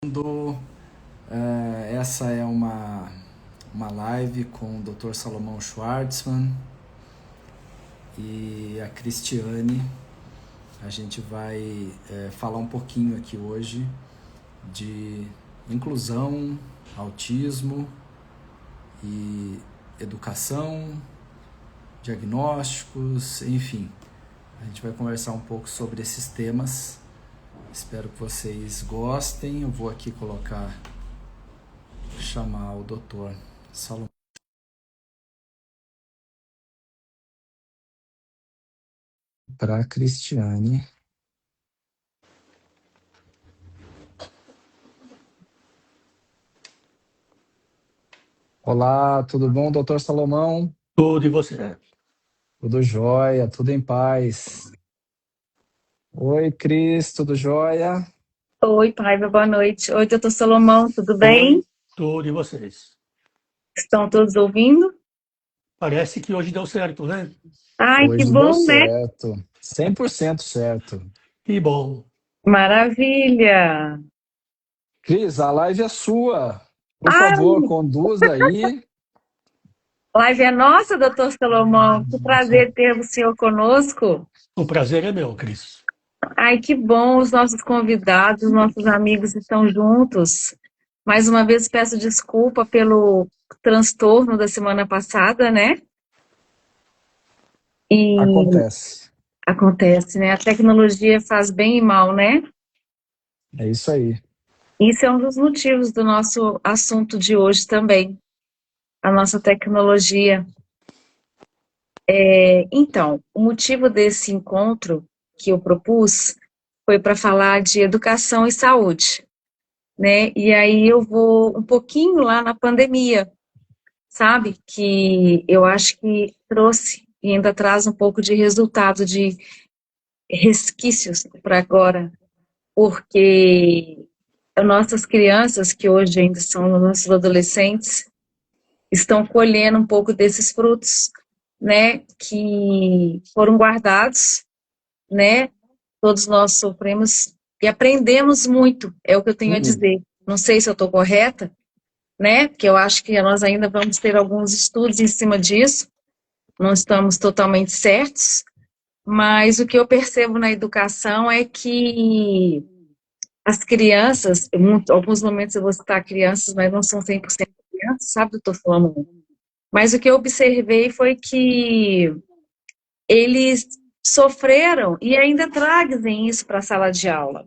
Do, essa é uma live com o Dr. Salomão Schwartzman e a Cristiane. A gente vai falar um pouquinho aqui hoje de inclusão, autismo e educação, diagnósticos, enfim. A gente vai conversar um pouco sobre esses temas. Espero que vocês gostem. Eu vou aqui chamar o Dr. Salomão. Para a Cristiane. Olá, tudo bom, Dr. Salomão? Tudo e você? Tudo jóia, tudo em paz. Oi, Cris, tudo jóia? Oi, Paiva, boa noite. Oi, doutor Salomão, tudo bem? Tudo e vocês? Estão todos ouvindo? Parece que hoje deu certo, né? Ai, que Hoje deu bom, né? certo, 100% certo. Que bom. Maravilha! Cris, a live é sua. Por Ai, favor, conduza aí. live é nossa, doutor Salomão. Que prazer ter o senhor conosco. O prazer é meu, Cris. Ai, que bom, os nossos convidados, os nossos amigos estão juntos. Mais uma vez peço desculpa pelo transtorno da semana passada, né? E acontece, né? A tecnologia faz bem e mal, né? É isso aí. Isso é um dos motivos do nosso assunto de hoje também, a nossa tecnologia. Então, o motivo desse encontro que eu propus foi para falar de educação e saúde, né? E aí eu vou um pouquinho lá na pandemia, sabe? Que eu acho que trouxe e ainda traz um pouco de resultado, de resquícios para agora, porque nossas crianças, que hoje ainda são nossos adolescentes, estão colhendo um pouco desses frutos, né, que foram guardados, né, todos nós sofremos e aprendemos muito, é o que eu tenho a dizer. Não sei se eu estou correta, né, porque eu acho que nós ainda vamos ter alguns estudos em cima disso, não estamos totalmente certos, mas o que eu percebo na educação é que as crianças, em alguns momentos eu vou citar crianças, mas não são 100% crianças, sabe, doutor Flamengo? Mas o que eu observei foi que eles sofreram e ainda trazem isso para a sala de aula,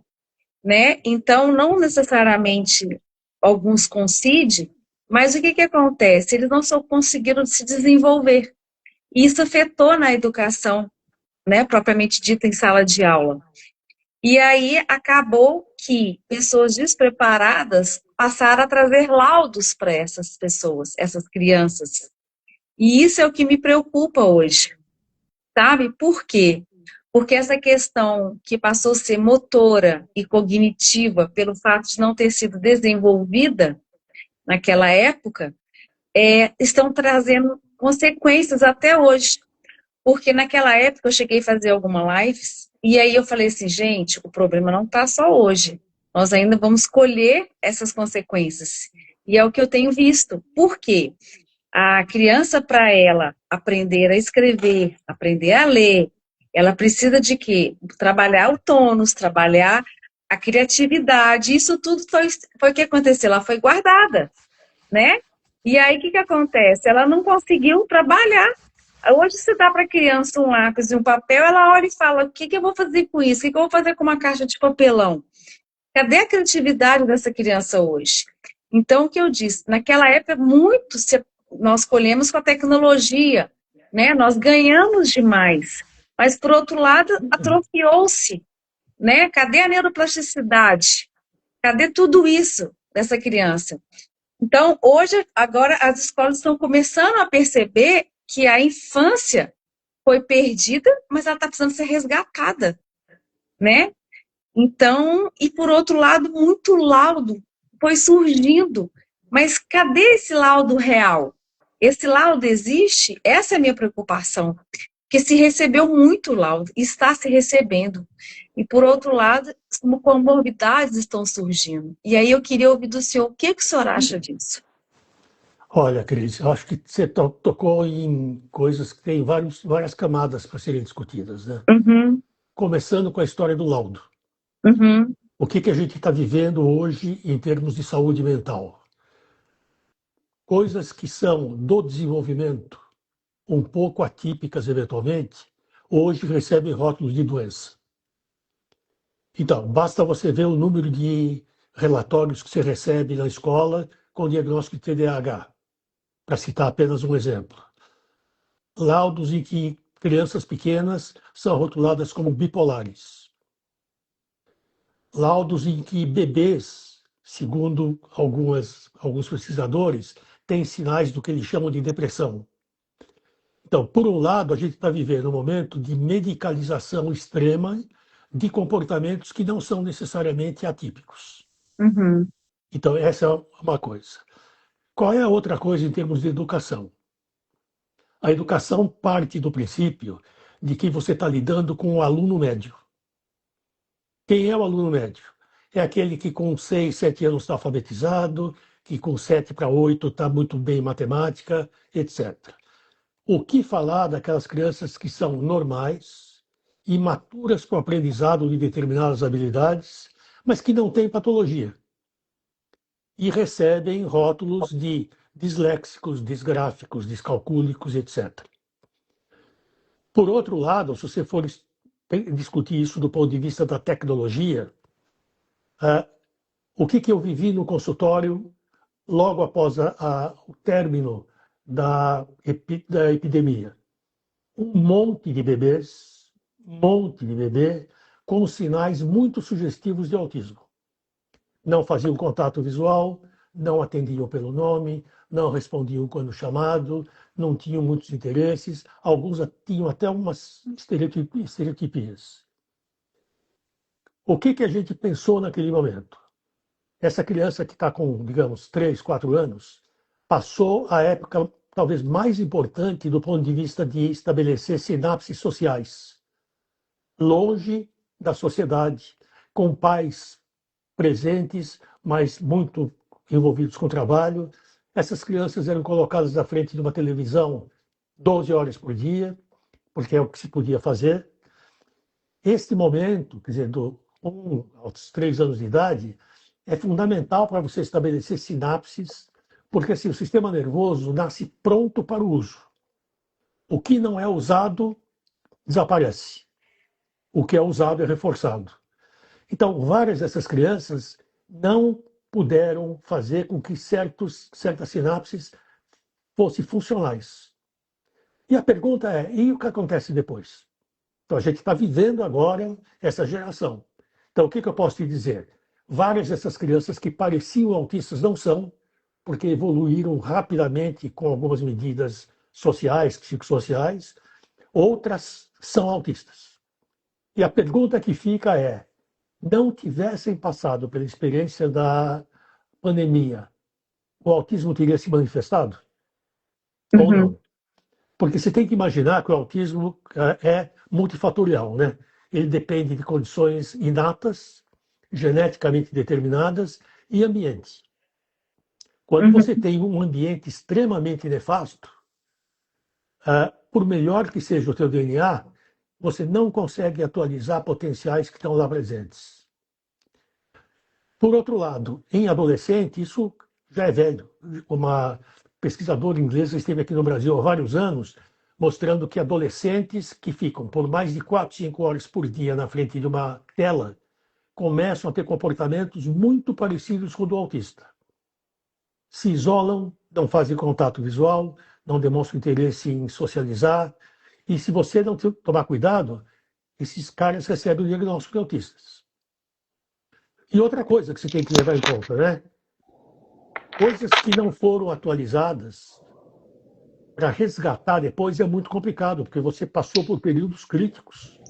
né? Então, não necessariamente alguns coincidem, mas o que que acontece? Eles não só conseguiram se desenvolver. E isso afetou na educação, né, propriamente dita em sala de aula. E aí acabou que pessoas despreparadas passaram a trazer laudos para essas pessoas, essas crianças. E isso é o que me preocupa hoje, sabe? Por quê? Porque essa questão que passou a ser motora e cognitiva pelo fato de não ter sido desenvolvida naquela época, estão trazendo consequências até hoje. Porque naquela época eu cheguei a fazer algumas lives e aí eu falei assim, gente, o problema não está só hoje. Nós ainda vamos colher essas consequências. E é o que eu tenho visto. Por quê? A criança, para ela aprender a escrever, aprender a ler, ela precisa de quê? Trabalhar o tônus, trabalhar a criatividade. Isso tudo foi o que aconteceu. Ela foi guardada, né? E aí, o que acontece? Ela não conseguiu trabalhar. Hoje, se dá para a criança um lápis e um papel, ela olha e fala, o que eu vou fazer com isso? O que eu vou fazer com uma caixa de papelão? Cadê a criatividade dessa criança hoje? Então, o que eu disse, naquela época, nós colhemos com a tecnologia, né? Nós ganhamos demais. Mas, por outro lado, atrofiou-se, né? Cadê a neuroplasticidade? Cadê tudo isso dessa criança? Então, hoje, agora, as escolas estão começando a perceber que a infância foi perdida, mas ela está precisando ser resgatada, né? Então, e por outro lado, muito laudo foi surgindo. Mas cadê esse laudo real? Esse laudo existe? Essa é a minha preocupação. Porque se recebeu muito laudo, está se recebendo. E, por outro lado, comorbidades estão surgindo. E aí eu queria ouvir do senhor, o que que o senhor acha disso? Olha, Cris, eu acho que você tocou em coisas que têm várias camadas para serem discutidas, né? Uhum, Começando com a história do laudo. uhum, O que que a gente está vivendo hoje em termos de saúde mental? Coisas que são do desenvolvimento, um pouco atípicas eventualmente, hoje recebem rótulos de doença. Então, basta você ver o número de relatórios que você recebe na escola com diagnóstico de TDAH, para citar apenas um exemplo. Laudos em que crianças pequenas são rotuladas como bipolares. Laudos em que bebês, segundo alguns pesquisadores, têm sinais do que eles chamam de depressão. Então, por um lado, a gente está vivendo um momento de medicalização extrema de comportamentos que não são necessariamente atípicos. uhum, Então, essa é uma coisa. Qual é a outra coisa em termos de educação? A educação parte do princípio de que você está lidando com o aluno médio. Quem é o aluno médio? É aquele que com 6, 7 anos está alfabetizado, que com 7 para 8 está muito bem em matemática, etc. O que falar daquelas crianças que são normais, imaturas para o aprendizado de determinadas habilidades, mas que não têm patologia e recebem rótulos de disléxicos, disgráficos, descalcúlicos, etc. Por outro lado, se você for discutir isso do ponto de vista da tecnologia, o que eu vivi no consultório logo após o término da epidemia? Um monte de bebês, com sinais muito sugestivos de autismo. Não faziam contato visual, não atendiam pelo nome, não respondiam quando chamado, não tinham muitos interesses, alguns tinham até umas estereotipias. O que a gente pensou naquele momento? Essa criança que está com, digamos, 3, 4 anos, passou a época talvez mais importante do ponto de vista de estabelecer sinapses sociais, longe da sociedade, com pais presentes, mas muito envolvidos com o trabalho. Essas crianças eram colocadas à frente de uma televisão 12 horas por dia, porque é o que se podia fazer. Este momento, quer dizer, do 1 aos 3 anos de idade, é fundamental para você estabelecer sinapses, porque assim, o sistema nervoso nasce pronto para o uso. O que não é usado, desaparece. O que é usado é reforçado. Então, várias dessas crianças não puderam fazer com que certas sinapses fossem funcionais. E a pergunta é, e o que acontece depois? Então, a gente está vivendo agora essa geração. Então, o que eu posso te dizer? Várias dessas crianças que pareciam autistas não são, porque evoluíram rapidamente com algumas medidas sociais, psicossociais. Outras são autistas. E a pergunta que fica é, não tivessem passado pela experiência da pandemia, o autismo teria se manifestado? Ou uhum, não? Porque você tem que imaginar que o autismo é multifatorial, né? Ele depende de condições inatas, geneticamente determinadas e ambiente. Quando uhum, você tem um ambiente extremamente nefasto, por melhor que seja o teu DNA, você não consegue atualizar potenciais que estão lá presentes. Por outro lado, em adolescente, isso já é velho. Uma pesquisadora inglesa esteve aqui no Brasil há vários anos, mostrando que adolescentes que ficam por mais de 4, 5 horas por dia na frente de uma tela começam a ter comportamentos muito parecidos com o do autista. Se isolam, não fazem contato visual, não demonstram interesse em socializar, e se você não tomar cuidado, esses caras recebem o diagnóstico de autistas. E outra coisa que você tem que levar em conta, né? Coisas que não foram atualizadas para resgatar depois é muito complicado, porque você passou por períodos críticos.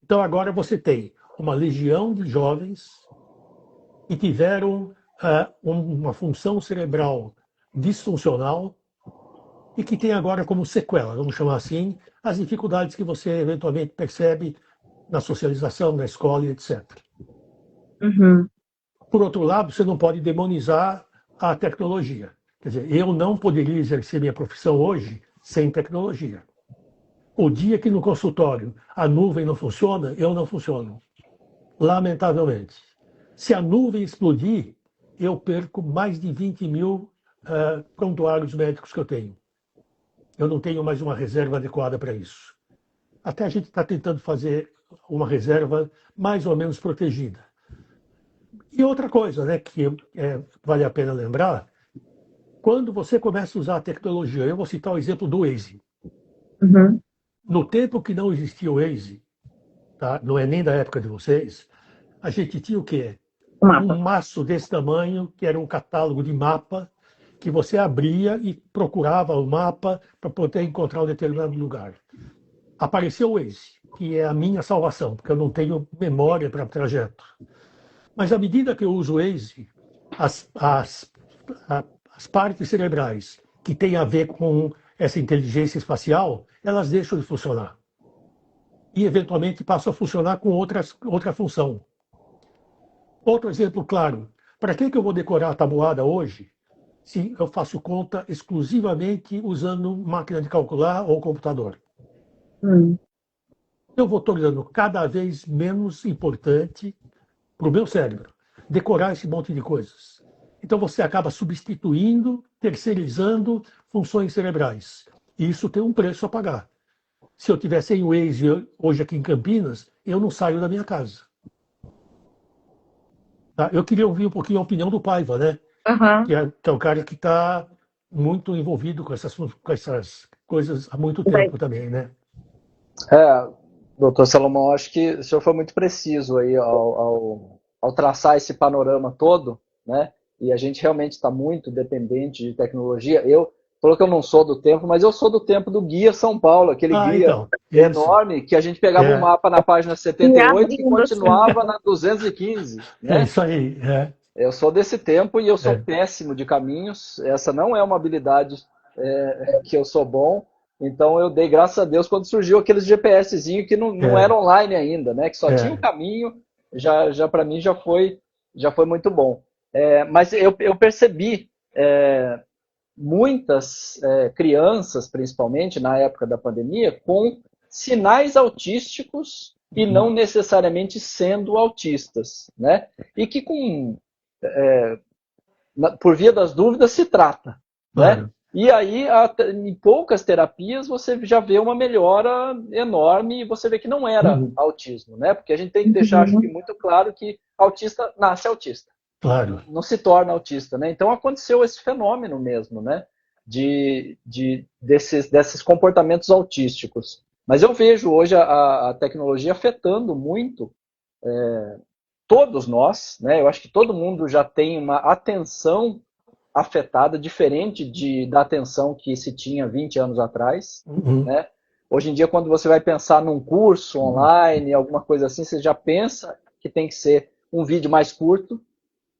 Então agora você tem uma legião de jovens que tiveram uma função cerebral disfuncional e que tem agora como sequela, vamos chamar assim, as dificuldades que você eventualmente percebe na socialização, na escola, etc. Uhum. Por outro lado, você não pode demonizar a tecnologia. Quer dizer, eu não poderia exercer minha profissão hoje sem tecnologia. O dia que no consultório a nuvem não funciona, eu não funciono. Lamentavelmente. Se a nuvem explodir, eu perco mais de 20 mil prontuários médicos que eu tenho. Eu não tenho mais uma reserva adequada para isso. Até a gente está tentando fazer uma reserva mais ou menos protegida. E outra coisa, né, que vale a pena lembrar, quando você começa a usar a tecnologia, eu vou citar o exemplo do Waze. Uhum. No tempo que não existia o Waze, tá? Não é nem da época de vocês, a gente tinha o quê? O Um mapa. maço desse tamanho, que era um catálogo de mapa, que você abria e procurava o mapa para poder encontrar um determinado lugar. Apareceu o Waze, que é a minha salvação, porque eu não tenho memória para trajeto. Mas à medida que eu uso o Waze, as partes cerebrais que têm a ver com essa inteligência espacial, elas deixam de funcionar. E, eventualmente, passam a funcionar com outra função. Outro exemplo claro. Para que eu vou decorar a tabuada hoje se eu faço conta exclusivamente usando máquina de calcular ou computador? Eu vou tornando cada vez menos importante para o meu cérebro decorar esse monte de coisas. Então você acaba substituindo, terceirizando funções cerebrais. E isso tem um preço a pagar. Se eu tivesse em Waze hoje aqui em Campinas, eu não saio da minha casa. Tá? Eu queria ouvir um pouquinho a opinião do Paiva, né? Uhum. Que é um cara que está muito envolvido com essas coisas há muito tempo também, né? Doutor Salomão, acho que o senhor foi muito preciso aí ao traçar esse panorama todo, né? E a gente realmente está muito dependente de tecnologia. Eu falou que eu não sou do tempo, mas eu sou do tempo do Guia São Paulo, aquele guia Então, enorme que a gente pegava o mapa na página 78 e continuava na 215, né? É isso aí. Eu sou desse tempo e eu sou péssimo de caminhos. Essa não é uma habilidade que eu sou bom. Então eu dei graças a Deus quando surgiu aqueles GPSzinho que não era online ainda, né? Que só tinha o caminho. Já para mim já foi muito bom. Mas eu percebi muitas crianças, principalmente na época da pandemia, com sinais autísticos e não necessariamente sendo autistas, né? E que por via das dúvidas se trata, Claro. né? E aí, em poucas terapias, você já vê uma melhora enorme e você vê que não era autismo, né? Porque a gente tem que deixar, acho que, muito claro que autista nasce autista. Claro. Não se torna autista, né? Então aconteceu esse fenômeno mesmo, né? Desses comportamentos autísticos. Mas eu vejo hoje a tecnologia afetando muito todos nós, né? Eu acho que todo mundo já tem uma atenção afetada, diferente da atenção que se tinha 20 anos atrás, né? Hoje em dia, quando você vai pensar num curso online, alguma coisa assim, você já pensa que tem que ser um vídeo mais curto,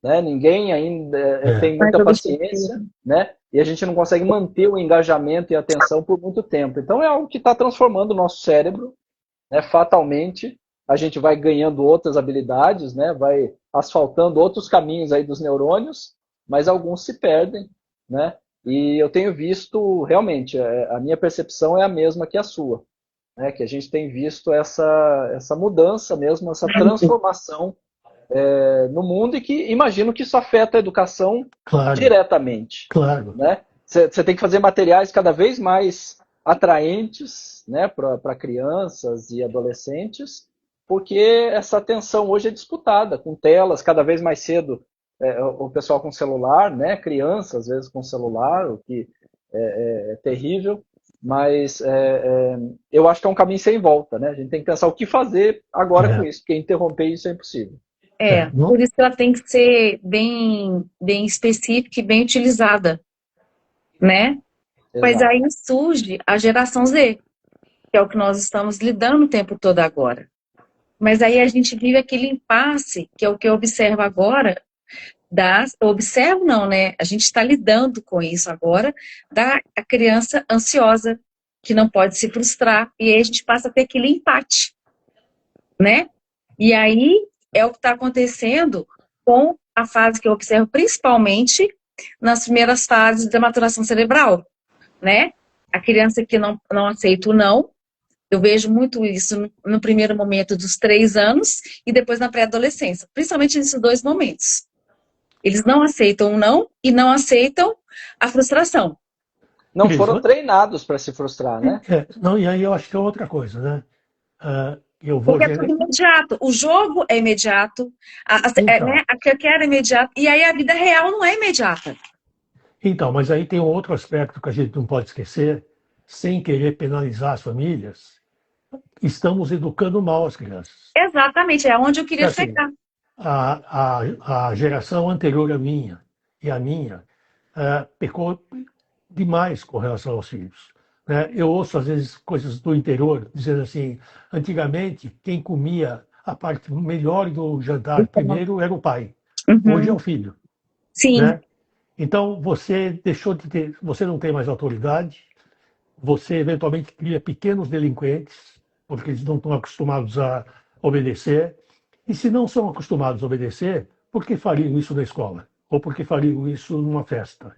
né? Ninguém ainda tem muita paciência, né? E a gente não consegue manter o engajamento e a atenção por muito tempo. Então é algo que está transformando o nosso cérebro, né? Fatalmente. A gente vai ganhando outras habilidades, né? Vai asfaltando outros caminhos aí dos neurônios, mas alguns se perdem, né? E eu tenho visto, realmente, a minha percepção é a mesma que a sua, né? Que a gente tem visto essa mudança mesmo, essa transformação no mundo e que imagino que isso afeta a educação diretamente. Claro. Né? Você tem que fazer materiais cada vez mais atraentes, né, para crianças e adolescentes, porque essa atenção hoje é disputada, com telas cada vez mais cedo, o pessoal com celular, né, crianças às vezes com celular, o que é terrível, mas eu acho que é um caminho sem volta, né? A gente tem que pensar o que fazer agora com isso, porque interromper isso é impossível. Por isso que ela tem que ser bem específica e bem utilizada, né? Exato. Mas aí surge a geração Z, que é o que nós estamos lidando o tempo todo agora. Mas aí a gente vive aquele impasse, que é o que eu observo agora, observo não, né? A gente está lidando com isso agora, da criança ansiosa, que não pode se frustrar, e aí a gente passa a ter aquele empate. né? E aí é o que está acontecendo com a fase que eu observo, principalmente nas primeiras fases da maturação cerebral, né? A criança que não aceita o não, eu vejo muito isso no primeiro momento dos 3 anos e depois na pré-adolescência, principalmente nesses 2 momentos. Eles não aceitam o não e não aceitam a frustração. Não Cris, foram treinados para se frustrar, né? não, e aí eu acho que é outra coisa, né? Eu vou Porque é tudo imediato. O jogo é imediato, Então, né, a que eu quero é imediato, e aí a vida real não é imediata. mas aí tem um outro aspecto que a gente não pode esquecer, sem querer penalizar as famílias, estamos educando mal as crianças. Exatamente, é onde eu Porque, queria assim, chegar. a geração anterior à minha e a minha pecou demais com relação aos filhos. Né? Eu ouço, às vezes, coisas do interior dizendo assim: antigamente, quem comia a parte melhor do jantar primeiro era o pai, hoje é Uhum. o filho. Sim, Né? Então, você deixou de ter, você não tem mais autoridade, você eventualmente cria pequenos delinquentes, porque eles não estão acostumados a obedecer. E se não são acostumados a obedecer, por que fariam isso na escola? Ou por que fariam isso numa festa?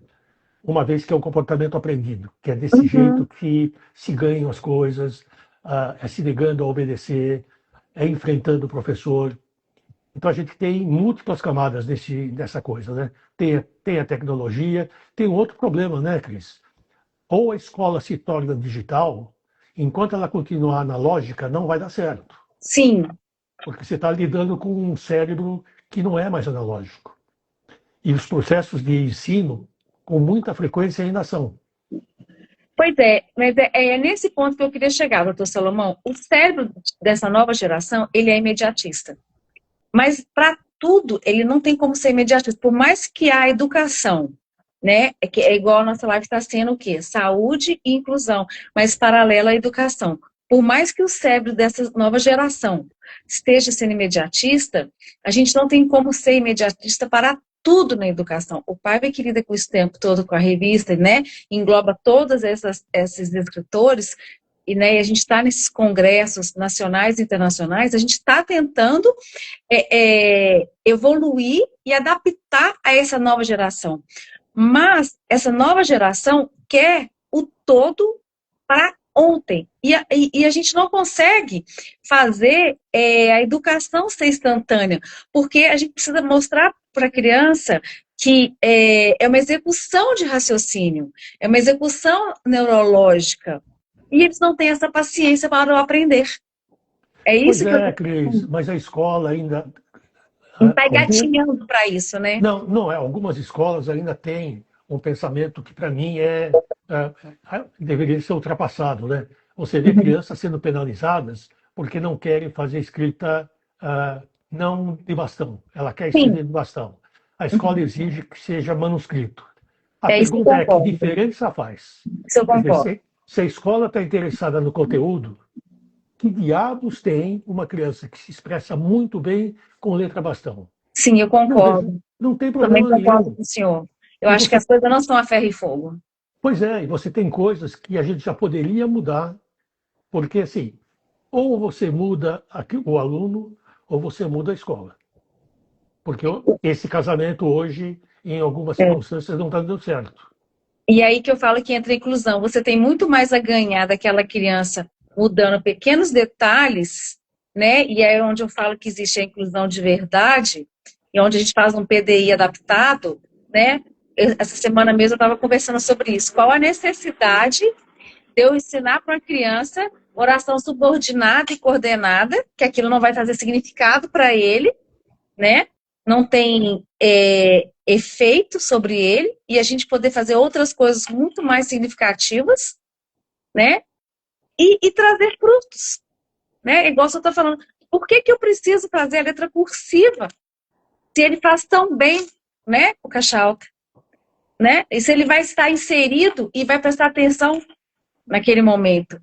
Uma vez que é um comportamento aprendido, que é desse jeito uhum. que se ganham as coisas, é se negando a obedecer, é enfrentando o professor. Então a gente tem múltiplas camadas dessa coisa, né? Tem a tecnologia, tem um outro problema, né, Cris? Ou a escola se torna digital, enquanto ela continuar analógica, não vai dar certo, Sim. porque você está lidando com um cérebro que não é mais analógico. E os processos de ensino, com muita frequência, ainda são. Pois é, mas é nesse ponto que eu queria chegar, doutor Salomão. O cérebro dessa nova geração, ele é imediatista. Mas para tudo, ele não tem como ser imediatista. Por mais que a educação, né, que é igual a nossa live está sendo o quê? Saúde e inclusão, mas paralela à educação. Por mais que o cérebro dessa nova geração esteja sendo imediatista, a gente não tem como ser imediatista para tudo na educação. O pai que lida com isso o tempo todo com a revista, né, engloba todos esses escritores, e, né, e a gente está nesses congressos nacionais e internacionais, a gente está tentando evoluir e adaptar a essa nova geração. Mas essa nova geração quer o todo para ontem. E a gente não consegue fazer a educação ser instantânea, porque a gente precisa mostrar para a criança que é uma execução de raciocínio, é uma execução neurológica. E eles não têm essa paciência para o aprender. É Pois isso que eu é, Cris, mas a escola ainda. está Algum, engatinhando para isso, né? não é. Algumas escolas ainda têm um pensamento que, para mim, deveria ser ultrapassado. Né? Você vê Uhum. crianças sendo penalizadas porque não querem fazer escrita não de bastão. Ela quer Sim, escrever de bastão. A escola uhum. exige que seja manuscrito. A É isso que eu pergunta é: que concordo. diferença faz? Isso eu Quer dizer, concordo. se a escola está interessada no conteúdo, que diabos tem uma criança que se expressa muito bem com letra bastão? Sim, eu Não vejo, concordo. não tem Também problema concordo nenhum. com o senhor. Eu E acho que você, as coisas não são a ferro e fogo. pois é, e você tem coisas que a gente já poderia mudar, porque assim, ou você muda o aluno, ou você muda a escola. Porque esse casamento hoje, em algumas É. circunstâncias, não está dando certo. E aí que eu falo que entra a inclusão. Você tem muito mais a ganhar daquela criança mudando pequenos detalhes, né? E aí é onde eu falo que existe a inclusão de verdade, e onde a gente faz um PDI adaptado, né? Essa semana mesmo eu estava conversando sobre isso. Qual a necessidade de eu ensinar para uma criança oração subordinada e coordenada, que aquilo não vai fazer significado para ele, né? Não tem efeito sobre ele, e a gente poder fazer outras coisas muito mais significativas, né? E trazer frutos, né? Igual você está falando, por que eu preciso fazer a letra cursiva se ele faz tão bem, né? O caixa alta, né? E se ele vai estar inserido e vai prestar atenção naquele momento.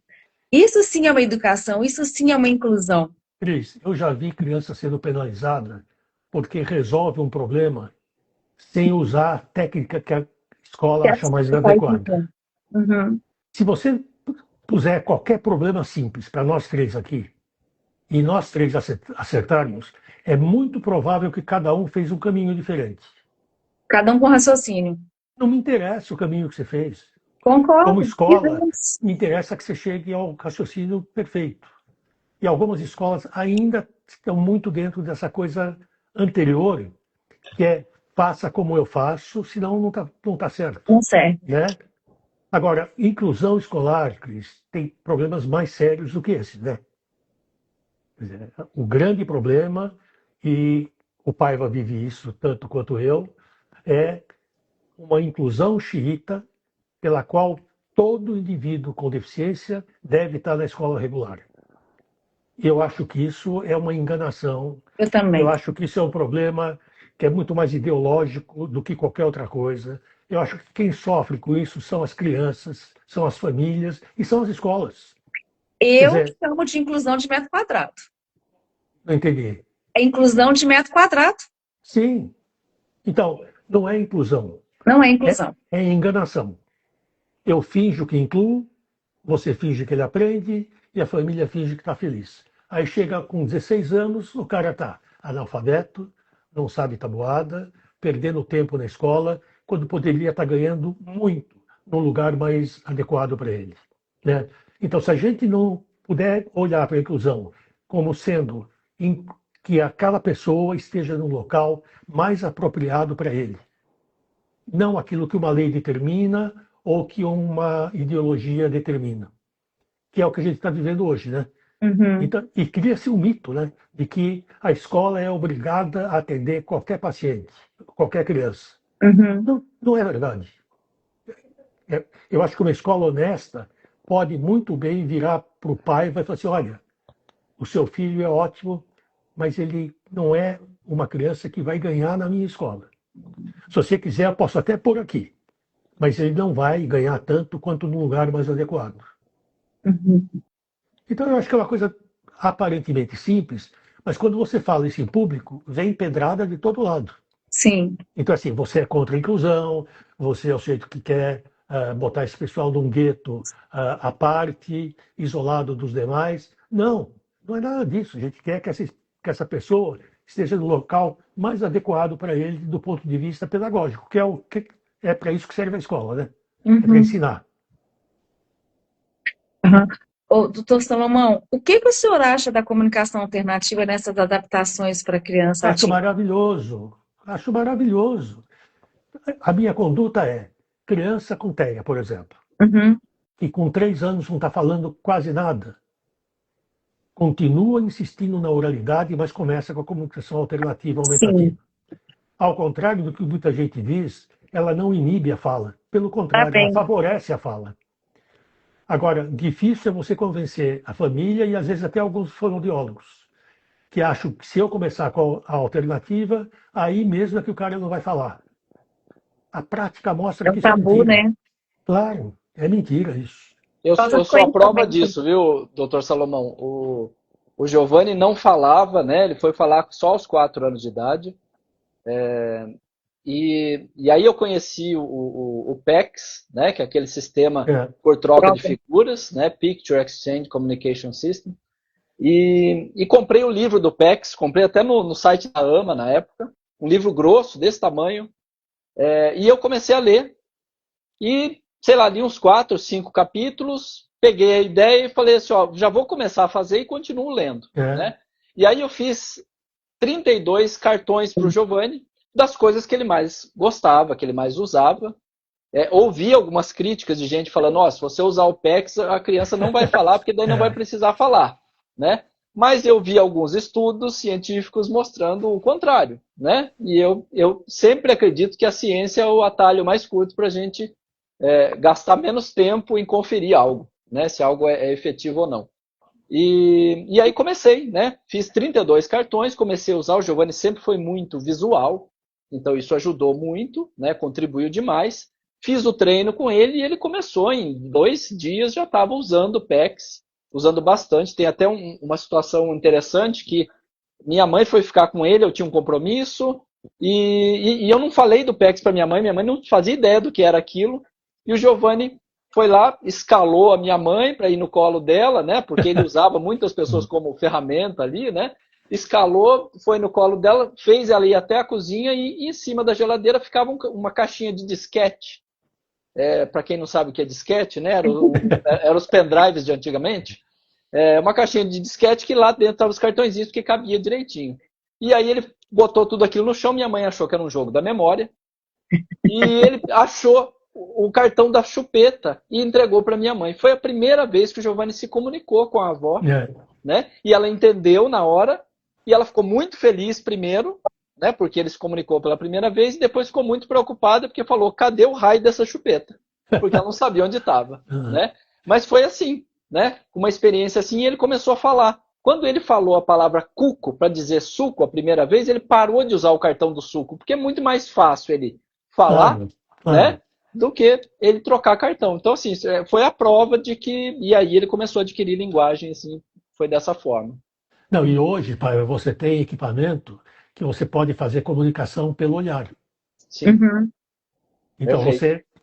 Isso sim é uma educação, isso sim é uma inclusão. Cris, eu já vi criança sendo penalizada porque resolve um problema sem usar a técnica que a escola acha mais adequada. Uhum. Se você puser qualquer problema simples para nós três aqui, e nós três acertarmos, é muito provável que cada um fez um caminho diferente. Cada um com raciocínio. Não me interessa o caminho que você fez. Concordo. Como escola, me interessa que você chegue ao raciocínio perfeito. E algumas escolas ainda estão muito dentro dessa coisa anterior, que é faça como eu faço, senão não tá certo. Não serve. Né? Agora, inclusão escolar, Cris, tem problemas mais sérios do que esse, né? Quer dizer, o grande problema, e o Paiva vive isso tanto quanto eu, é uma inclusão xiita pela qual todo indivíduo com deficiência deve estar na escola regular. Eu acho que isso é uma enganação. Eu também. Eu acho que isso é um problema que é muito mais ideológico do que qualquer outra coisa. Eu acho que quem sofre com isso são as crianças, são as famílias e são as escolas. Eu Quer dizer, chamo de inclusão de metro quadrado. não entendi. É inclusão de metro quadrado. Sim. Então, não é inclusão. Não é inclusão. É enganação. Eu finjo que incluo, você finge que ele aprende e a família finge que está feliz. Aí chega com 16 anos, o cara está analfabeto, não sabe tabuada, perdendo tempo na escola, quando poderia estar ganhando muito num lugar mais adequado para ele. Né? Então, se a gente não puder olhar para a inclusão como sendo que aquela pessoa esteja num local mais apropriado para ele, não aquilo que uma lei determina ou que uma ideologia determina, que é o que a gente está vivendo hoje, né? Uhum. Então, e cria-se um mito, né, de que a escola é obrigada a atender qualquer paciente, qualquer criança. Uhum. Não é verdade. Eu acho que uma escola honesta pode muito bem virar para o pai e vai falar assim, olha, o seu filho é ótimo, mas ele não é uma criança que vai ganhar na minha escola. Se você quiser, eu posso até pôr aqui, mas ele não vai ganhar tanto quanto num lugar mais adequado. Uhum. Então, eu acho que é uma coisa aparentemente simples, mas quando você fala isso em público, vem pedrada de todo lado. Sim. Então, assim, você é contra a inclusão, você é o sujeito que quer botar esse pessoal num gueto à parte, isolado dos demais. Não é nada disso. A gente quer que essa pessoa esteja no local mais adequado para ele do ponto de vista pedagógico, que é para isso que serve a escola, né? Uhum. É para ensinar. Uhum. Ô, doutor Salomão, o que o senhor acha da comunicação alternativa nessas adaptações para criança Acho ativa? maravilhoso. Acho maravilhoso. A minha conduta é criança com TEA, por exemplo, Uhum. que com 3 anos não está falando quase nada. Continua insistindo na oralidade, mas começa com a comunicação alternativa aumentativa. Sim. Ao contrário do que muita gente diz, ela não inibe a fala. Pelo Tá contrário, bem. ela favorece a fala. Agora, difícil é você convencer a família e às vezes até alguns fonoaudiólogos, que acham que se eu começar com a alternativa, aí mesmo é que o cara não vai falar. A prática mostra É que um isso é tabu, mentira. né? Claro, é mentira isso. Eu Causa sou a coisa prova também. disso, viu, doutor Salomão? O Giovanni não falava, né? Ele foi falar só aos 4 anos de idade. E aí eu conheci o PECS, né? Que é aquele sistema É. por troca de Troca. figuras, né? Picture Exchange Communication System. E comprei o livro do PECS, comprei até no site da AMA na época, um livro grosso, desse tamanho, e eu comecei a ler. E, sei lá, li uns 4, 5 capítulos, peguei a ideia e falei assim, ó, já vou começar a fazer e continuo lendo. É. Né? E aí eu fiz 32 cartões para o Giovanni, das coisas que ele mais gostava, que ele mais usava. Ouvi algumas críticas de gente falando, ó, se você usar o PECS, a criança não vai falar, porque daí não vai precisar falar. Né? Mas eu vi alguns estudos científicos mostrando o contrário. Né? E eu sempre acredito que a ciência é o atalho mais curto para a gente gastar menos tempo em conferir algo, né? Se algo é efetivo ou não. E aí comecei, né? Fiz 32 cartões, comecei a usar. O Giovanni sempre foi muito visual, então isso ajudou muito, né? Contribuiu demais. Fiz o treino com ele e ele começou em 2 dias, já estava usando o PECS, usando bastante. Tem até uma situação interessante que minha mãe foi ficar com ele, eu tinha um compromisso, e eu não falei do PECS para minha mãe não fazia ideia do que era aquilo, e o Giovanni foi lá, escalou a minha mãe para ir no colo dela, né? Porque ele usava muitas pessoas como ferramenta ali, né? Escalou, foi no colo dela, fez ela ir até a cozinha e em cima da geladeira ficava uma caixinha de disquete. Para quem não sabe o que é disquete, né? Eram os pendrives de antigamente. Uma caixinha de disquete que lá dentro estavam os cartõezinhos que cabia direitinho. E aí ele botou tudo aquilo no chão, minha mãe achou que era um jogo da memória, e ele achou o cartão da chupeta e entregou para minha mãe. Foi a primeira vez que o Giovanni se comunicou com a avó, né? E ela entendeu na hora, e ela ficou muito feliz primeiro, né? Porque ele se comunicou pela primeira vez, e depois ficou muito preocupada, porque falou, cadê o raio dessa chupeta? Porque ela não sabia onde estava, né? Mas foi assim, né? Uma experiência assim, e ele começou a falar. Quando ele falou a palavra cuco para dizer suco a primeira vez, ele parou de usar o cartão do suco, porque é muito mais fácil ele falar, né, do que ele trocar cartão. Então, assim, foi a prova de que... E aí ele começou a adquirir linguagem, assim, foi dessa forma. Não, e hoje, pai, você tem equipamento que você pode fazer comunicação pelo olhar. Sim. Uhum. Então,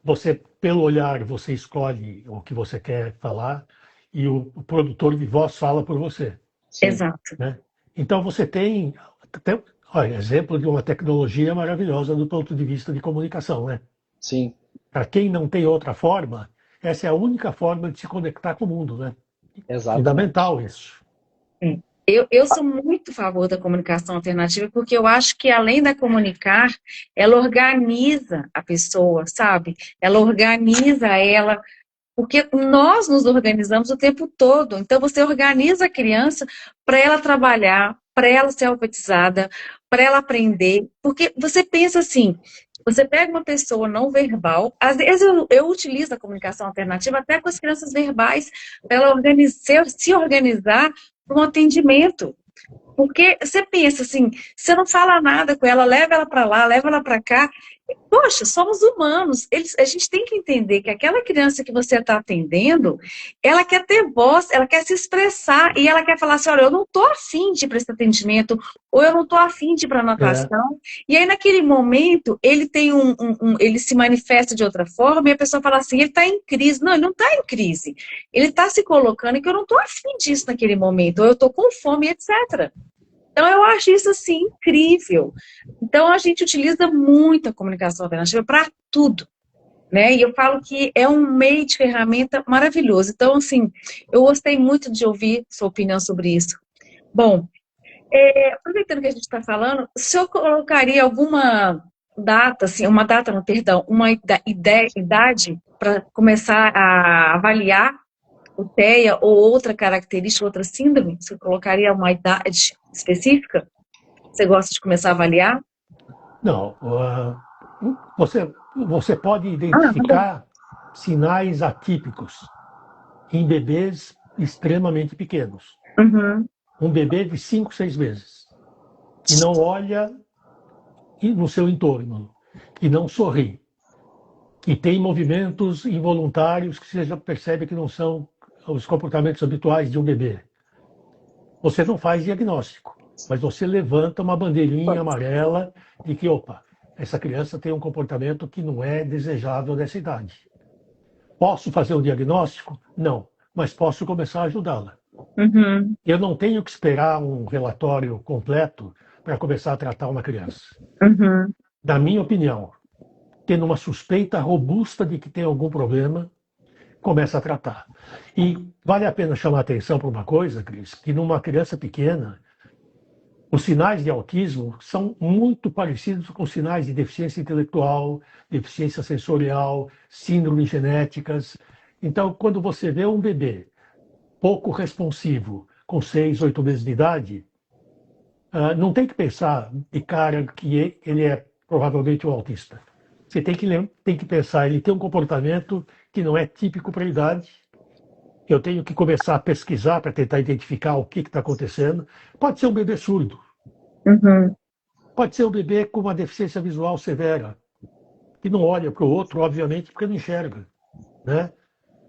você, pelo olhar, você escolhe o que você quer falar e o produtor de voz fala por você. Sim. Exato. Né? Então, você tem olha, exemplo de uma tecnologia maravilhosa do ponto de vista de comunicação, né? Sim. Para quem não tem outra forma, essa é a única forma de se conectar com o mundo, né? Exato. Fundamental isso. Eu sou muito a favor da comunicação alternativa, porque eu acho que, além da comunicar, ela organiza a pessoa, sabe? Ela organiza ela, porque nós nos organizamos o tempo todo. Então, você organiza a criança para ela trabalhar, para ela ser alfabetizada, para ela aprender. Porque você pensa assim, você pega uma pessoa não verbal, às vezes eu utilizo a comunicação alternativa até com as crianças verbais, para ela se organizar para um atendimento. Porque você pensa assim, você não fala nada com ela, leva ela para lá, leva ela para cá. Poxa, somos humanos. A gente tem que entender que aquela criança que você está atendendo, ela quer ter voz, ela quer se expressar e ela quer falar assim, olha, eu não estou afim de ir para esse atendimento, ou eu não estou afim de ir para a natação. E aí, naquele momento, ele tem ele se manifesta de outra forma e a pessoa fala assim, ele está em crise. Não, ele não está em crise. Ele está se colocando que eu não estou afim disso naquele momento, ou eu estou com fome, etc. Então, eu acho isso, assim, incrível. Então, a gente utiliza muito a comunicação alternativa para tudo, né? E eu falo que é um meio de ferramenta maravilhoso. Então, assim, eu gostei muito de ouvir sua opinião sobre isso. Bom, aproveitando que a gente está falando, o senhor colocaria alguma data, assim, uma idade para começar a avaliar o TEA ou outra característica, outra síndrome? Você colocaria uma idade específica? Você gosta de começar a avaliar? Não. Você pode identificar sinais atípicos em bebês extremamente pequenos. Uhum. Um bebê de 5, 6 meses, que não olha no seu entorno, que não sorri, que tem movimentos involuntários que você já percebe que não são os comportamentos habituais de um bebê. Você não faz diagnóstico, mas você levanta uma bandeirinha amarela de que, opa, essa criança tem um comportamento que não é desejável nessa idade. Posso fazer um diagnóstico? Não, mas posso começar a ajudá-la. Uhum. Eu não tenho que esperar um relatório completo para começar a tratar uma criança. Uhum. Na minha opinião, tendo uma suspeita robusta de que tem algum problema, começa a tratar. E vale a pena chamar a atenção para uma coisa, Cris, que numa criança pequena, os sinais de autismo são muito parecidos com os sinais de deficiência intelectual, deficiência sensorial, síndromes genéticas. Então, quando você vê um bebê pouco responsivo, com 6, 8 meses de idade, não tem que pensar de cara que ele é provavelmente um autista. Você tem que pensar, ele tem um comportamento que não é típico para a idade. Eu tenho que começar a pesquisar para tentar identificar o que está acontecendo. Pode ser um bebê surdo. Uhum. Pode ser um bebê com uma deficiência visual severa, que não olha para o outro, obviamente, porque não enxerga, né?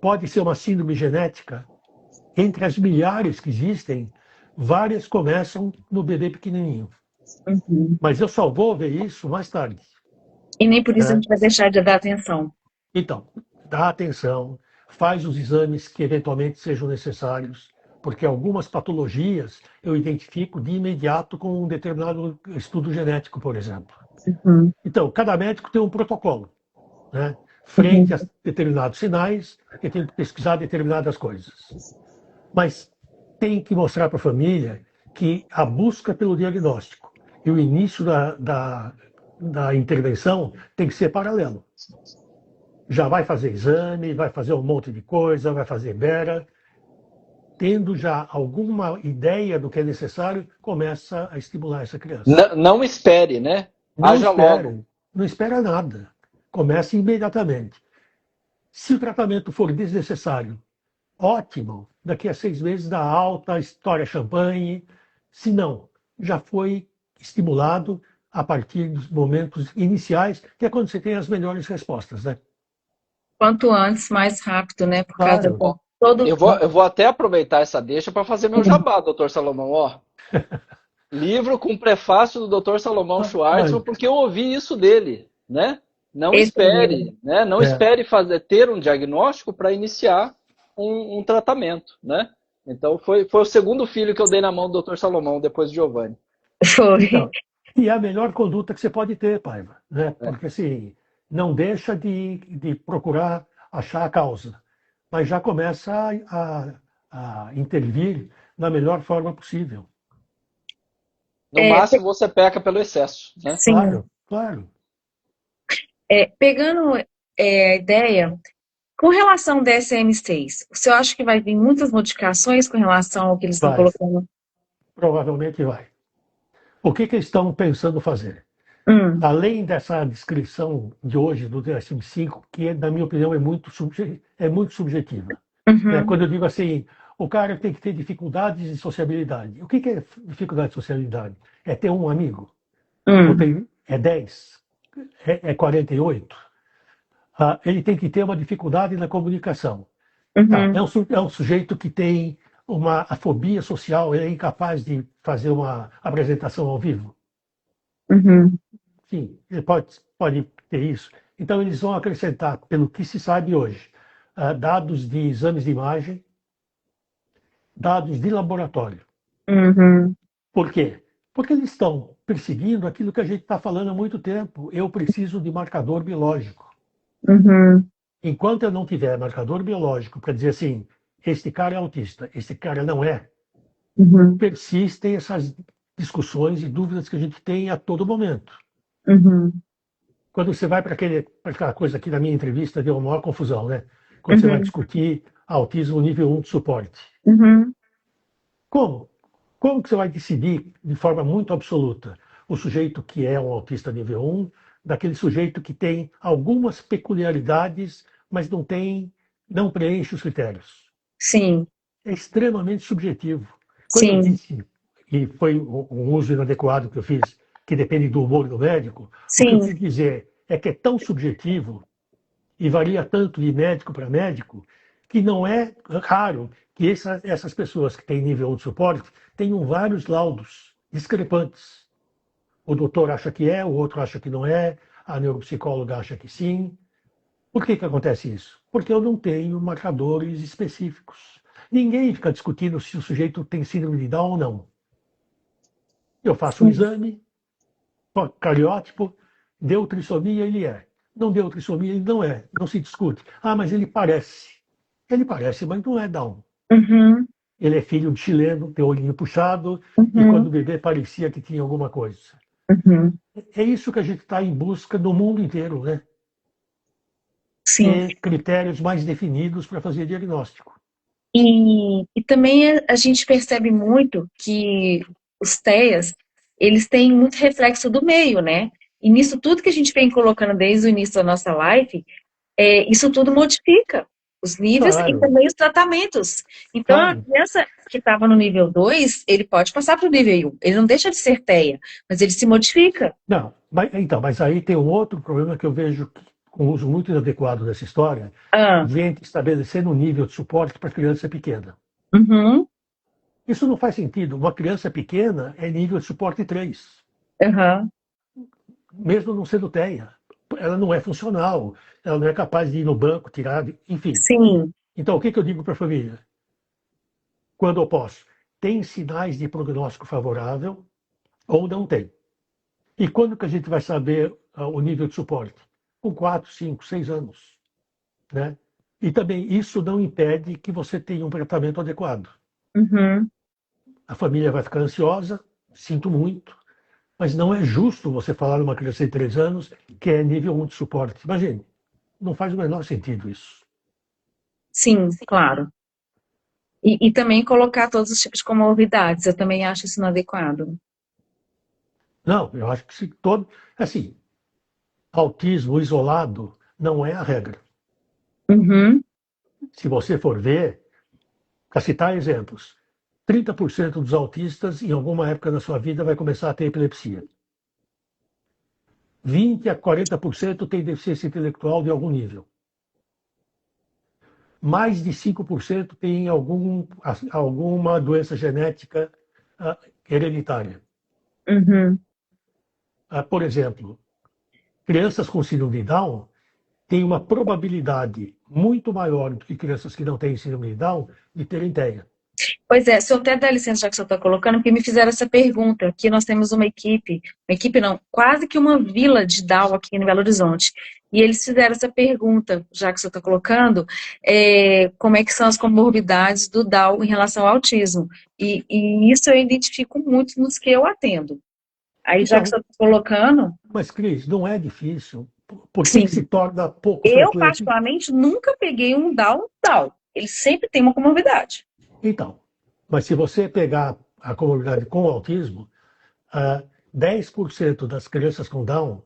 Pode ser uma síndrome genética. Entre as milhares que existem, várias começam no bebê pequenininho. Uhum. Mas eu só vou ver isso mais tarde. E nem por isso a gente vai deixar de dar atenção. Então, dá atenção, faz os exames que eventualmente sejam necessários, porque algumas patologias eu identifico de imediato com um determinado estudo genético, por exemplo. Uhum. Então, cada médico tem um protocolo, né? Frente a determinados sinais, ele tem que pesquisar determinadas coisas. Mas tem que mostrar para a família que a busca pelo diagnóstico e o início da intervenção tem que ser paralelo. Já vai fazer exame, vai fazer um monte de coisa, vai fazer bera. Tendo já alguma ideia do que é necessário, começa a estimular essa criança. Não espere, né? Não Haja espere, logo. não espera nada. Comece imediatamente. Se o tratamento for desnecessário, ótimo. Daqui a 6 meses dá alta, história champanhe. Se não, já foi estimulado a partir dos momentos iniciais, que é quando você tem as melhores respostas, né? Quanto antes, mais rápido, né? Por causa Claro. de todo. Eu vou até aproveitar essa deixa para fazer meu jabá, doutor Salomão. Ó, livro com prefácio do doutor Salomão Schwartzman, porque eu ouvi isso dele, né? Não Esse espere, mesmo. né? Não espere ter um diagnóstico para iniciar um tratamento, né? Então foi o segundo filho que eu dei na mão do doutor Salomão, depois de Giovanni. Foi. Então, e é a melhor conduta que você pode ter, Paiva, né? Porque assim, não deixa de procurar achar a causa, mas já começa a intervir na melhor forma possível. No máximo você peca pelo excesso, né? Sim. Claro, claro. Pegando a ideia, com relação ao DSM-6, o senhor acha que vai vir muitas modificações com relação ao que eles estão Vai. colocando? Provavelmente vai. O que eles estão pensando fazer? Além dessa descrição de hoje do DSM-5, que, na minha opinião, é muito subjetiva. Né? Quando eu digo assim, o cara tem que ter dificuldades de sociabilidade. O que é dificuldade de sociabilidade? É ter um amigo? Ou é 10? É 48? Ele tem que ter uma dificuldade na comunicação. Tá, é um sujeito que tem uma fobia social, ele é incapaz de fazer uma apresentação ao vivo. Sim, ele pode ter isso. Então, eles vão acrescentar, pelo que se sabe hoje, dados de exames de imagem, dados de laboratório. Por quê? Porque eles estão perseguindo aquilo que a gente está falando há muito tempo. Eu preciso de marcador biológico. Enquanto eu não tiver marcador biológico para dizer assim, este cara é autista, este cara não é, persistem essas discussões e dúvidas que a gente tem a todo momento. Quando você vai para aquela coisa que na minha entrevista deu a maior confusão, né? Quando você vai discutir autismo nível 1 de suporte. Como? Como que você vai decidir de forma muito absoluta o sujeito que é um autista nível 1 daquele sujeito que tem algumas peculiaridades, mas não preenche os critérios? Sim. É extremamente subjetivo. Quando eu disse, e foi um uso inadequado que eu fiz, que depende do humor do médico, o que eu quis dizer é que é tão subjetivo e varia tanto de médico para médico, que não é raro que essas pessoas que têm nível 1 de suporte tenham vários laudos discrepantes. O doutor acha que é, o outro acha que não é, a neuropsicóloga acha que sim. Por que acontece isso? Porque eu não tenho marcadores específicos. Ninguém fica discutindo se o sujeito tem síndrome de Down ou não. Eu faço um exame, cariótipo, deu trissomia, ele é. Não deu trissomia, ele não é. Não se discute. Mas ele parece. Ele parece, mas não é Down. Ele é filho de chileno, tem o olhinho puxado, e quando o bebê parecia que tinha alguma coisa. É isso que a gente está em busca no mundo inteiro, né? Sim. Ter critérios mais definidos para fazer diagnóstico. E também a gente percebe muito que os TEAs, eles têm muito reflexo do meio, né? E nisso tudo que a gente vem colocando desde o início da nossa live, isso tudo modifica os níveis e também os tratamentos. Então, a criança que estava no nível 2, ele pode passar para o nível 1. Ele não deixa de ser TEA, mas ele se modifica. Não, mas aí tem um outro problema que eu vejo com o uso muito inadequado dessa história, de estabelecer um nível de suporte para criança pequena. Isso não faz sentido. Uma criança pequena é nível de suporte 3. Mesmo não sendo TEA. Ela não é funcional, ela não é capaz de ir no banco, tirar, enfim. Sim. Então, o que eu digo para a família? Quando eu posso, tem sinais de prognóstico favorável ou não tem? E quando que a gente vai saber o nível de suporte? Com 4, 5, 6 anos. Né? E também isso não impede que você tenha um tratamento adequado. Uhum. A família vai ficar ansiosa, sinto muito, mas não é justo você falar numa criança de 3 anos que é nível 1 de suporte. Imagine, não faz o menor sentido isso. Sim, claro. E também colocar todos os tipos de comorbidades, eu também acho isso inadequado. Não, eu acho que se todo. Assim, autismo isolado não é a regra. Uhum. Se você for ver, para citar exemplos, 30% dos autistas, em alguma época da sua vida, vai começar a ter epilepsia. 20 a 40% tem deficiência intelectual de algum nível. Mais de 5% tem alguma doença genética hereditária. Uhum. Por exemplo, crianças com síndrome de Down têm uma probabilidade muito maior do que crianças que não têm síndrome de Down de terem TEA. Pois é, se eu até dar licença, já que você está colocando, porque me fizeram essa pergunta. Aqui nós temos uma equipe não, quase que uma vila de Down aqui em Belo Horizonte. E eles fizeram essa pergunta, já que você está colocando, como é que são as comorbidades do Down em relação ao autismo. E isso eu identifico muito nos que eu atendo. Aí, já que Então, você está colocando, mas, Cris, não é difícil. Por que se sim, torna pouco eu frequente? particularmente nunca peguei um Down. Ele sempre tem uma comorbidade. Então, mas se você pegar a comorbidade com autismo, 10% das crianças com Down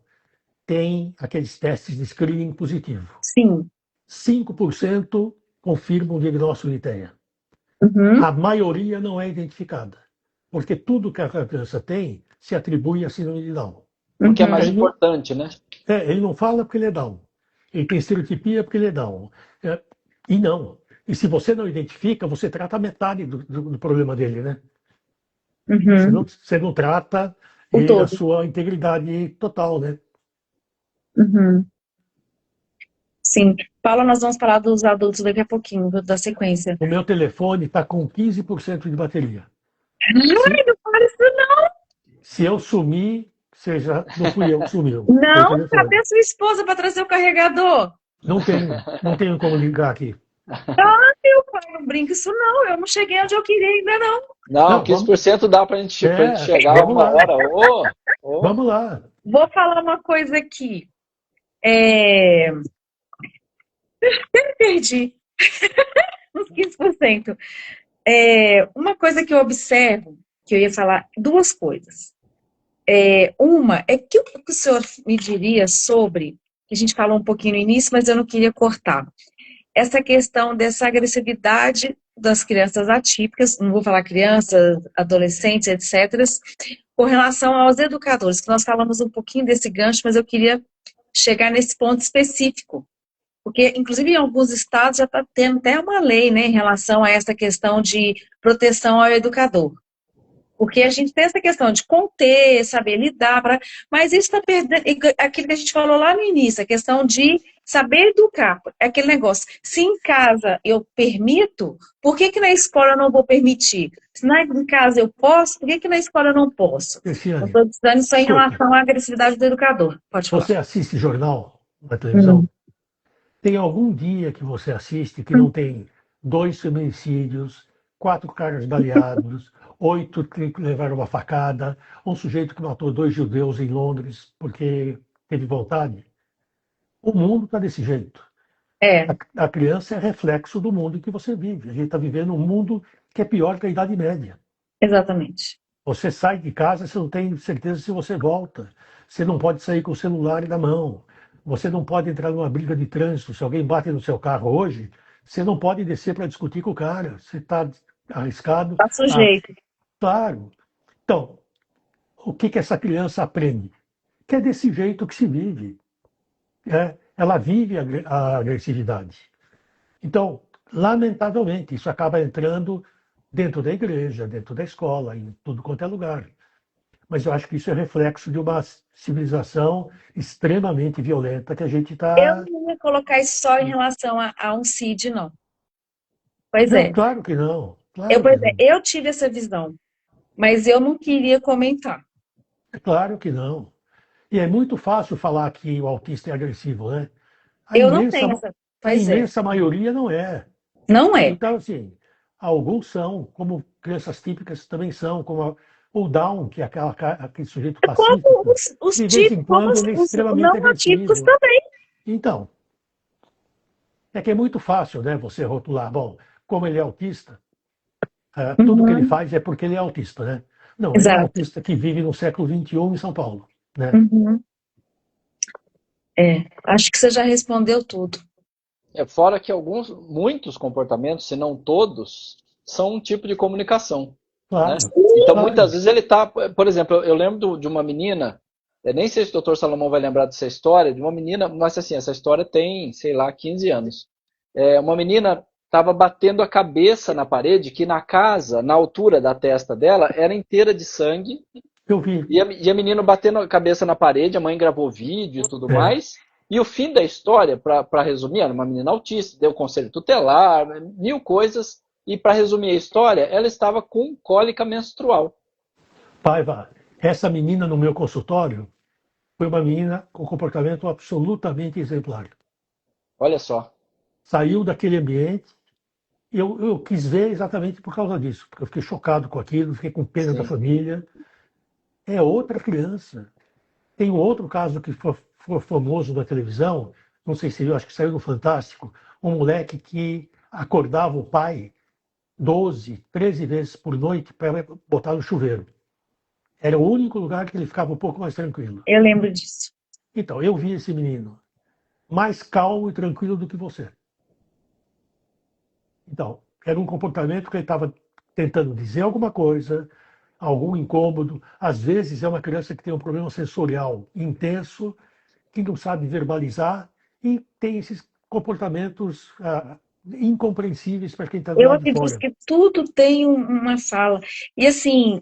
têm aqueles testes de screening positivo. Sim. 5% confirmam o diagnóstico de TEA. Uhum. A maioria não é identificada, porque tudo que a criança tem se atribui à síndrome de Down. Porque é mais Uhum. importante, né? Ele não fala porque ele é Down. Ele tem estereotipia porque ele é Down. E não. E se você não identifica, você trata metade do problema dele, né? Uhum. Você não trata O a todo. sua integridade total, né? Uhum. Sim. Paula, nós vamos falar dos adultos daqui a pouquinho, vou dar sequência. O meu telefone está com 15% de bateria. Ai, não fala isso não. Se eu sumir, não fui eu que sumiu, foi o Não, telefone. cadê sua esposa para trazer o carregador? Não tenho como ligar aqui. Ah, meu pai, não brinca isso não. Eu não cheguei onde eu queria ainda não. Não, Não, vamos, 15% dá pra gente chegar vamos uma lá, hora. Ô. vamos lá. Vou falar uma coisa aqui. É... Perdi uns 15%. Uma coisa que eu observo, que eu ia falar, duas coisas. Uma é que o que o senhor me diria sobre, que a gente falou um pouquinho no início, mas eu não queria cortar, essa questão dessa agressividade das crianças atípicas, não vou falar crianças, adolescentes, etc., com relação aos educadores, que nós falamos um pouquinho desse gancho, mas eu queria chegar nesse ponto específico, porque, inclusive, em alguns estados já está tendo até uma lei, né, em relação a essa questão de proteção ao educador. Porque a gente tem essa questão de conter, saber lidar, mas isso está perdendo aquilo que a gente falou lá no início, a questão de saber educar. É aquele negócio, se em casa eu permito, por que na escola eu não vou permitir? Se em casa eu posso, por que na escola eu não posso? Eu Cristiane, estou dizendo isso aí em escuta, relação à agressividade do educador. Pode falar. você assiste jornal na televisão? Hum. Tem algum dia que você assiste que não tem 2 feminicídios, 4 caras baleados, 8 que levaram uma facada, um sujeito que matou 2 judeus em Londres porque teve vontade? O mundo está desse jeito. É, A criança é reflexo do mundo em que você vive. A gente está vivendo um mundo que é pior que a Idade Média. exatamente. Você sai de casa, você não tem certeza se você volta. Você não pode sair com o celular na mão. Você não pode entrar numa briga de trânsito. Se alguém bate no seu carro hoje, você não pode descer para discutir com o cara. Você está arriscado Está a. sujeito. Claro. Então, o que essa criança aprende? Que é desse jeito que se vive. Ela vive a agressividade. Então, lamentavelmente, isso acaba entrando dentro da igreja, dentro da escola, em tudo quanto é lugar. Mas eu acho que isso é reflexo de uma civilização extremamente violenta que a gente Eu está. não ia colocar isso só em relação a um CID, não. Pois Não, é. claro que não. Claro que Pois é, não. eu tive essa visão, mas eu não queria comentar. É claro que não. E é muito fácil falar que o autista é agressivo, né? A Eu não imensa, tenho essa. a Pois é, imensa maioria não é. não é. Então, assim, alguns são, como crianças típicas também são, como o Down, que é aquele sujeito Como pacífico, os de vez em típicos, quando ele é os extremamente não atípicos agressivo. também. Então, é que é muito fácil, né, você rotular, bom, como ele é autista, tudo que ele Uhum, faz é porque ele é autista, né? Não, ele é um exato. autista que vive no século XXI em São Paulo, né? Uhum, acho que você já respondeu tudo. Fora que muitos comportamentos, se não todos, são um tipo de comunicação, né? Claro, Então, muitas claro. vezes ele tá, por exemplo, eu lembro de uma menina, eu nem sei se o doutor Salomão vai lembrar dessa história, de uma menina, mas assim, essa história tem, sei lá, 15 anos. Uma menina estava batendo a cabeça na parede, que na casa, na altura da testa dela, era inteira de sangue, Eu vi. e a menina batendo a cabeça na parede, a mãe gravou vídeo e tudo É, mais. E o fim da história, para resumir, era uma menina autista, deu conselho tutelar, mil coisas. E para resumir a história, ela estava com cólica menstrual. Paiva, essa menina no meu consultório foi uma menina com comportamento absolutamente exemplar. Olha só. Saiu daquele ambiente e eu quis ver exatamente por causa disso, porque eu fiquei chocado com aquilo, fiquei com pena da Sim. família. É outra criança. Tem um outro caso que foi famoso na televisão, não sei se viu, acho que saiu no Fantástico, um moleque que acordava o pai 12, 13 vezes por noite para botar no chuveiro. Era o único lugar que ele ficava um pouco mais tranquilo. Eu lembro disso. Então, eu vi esse menino mais calmo e tranquilo do que você. Então, era um comportamento que ele estava tentando dizer alguma coisa, algum incômodo. Às vezes é uma criança que tem um problema sensorial intenso, que não sabe verbalizar e tem esses comportamentos incompreensíveis para quem está do Eu lado de acredito fora. que tudo tem uma fala. E assim,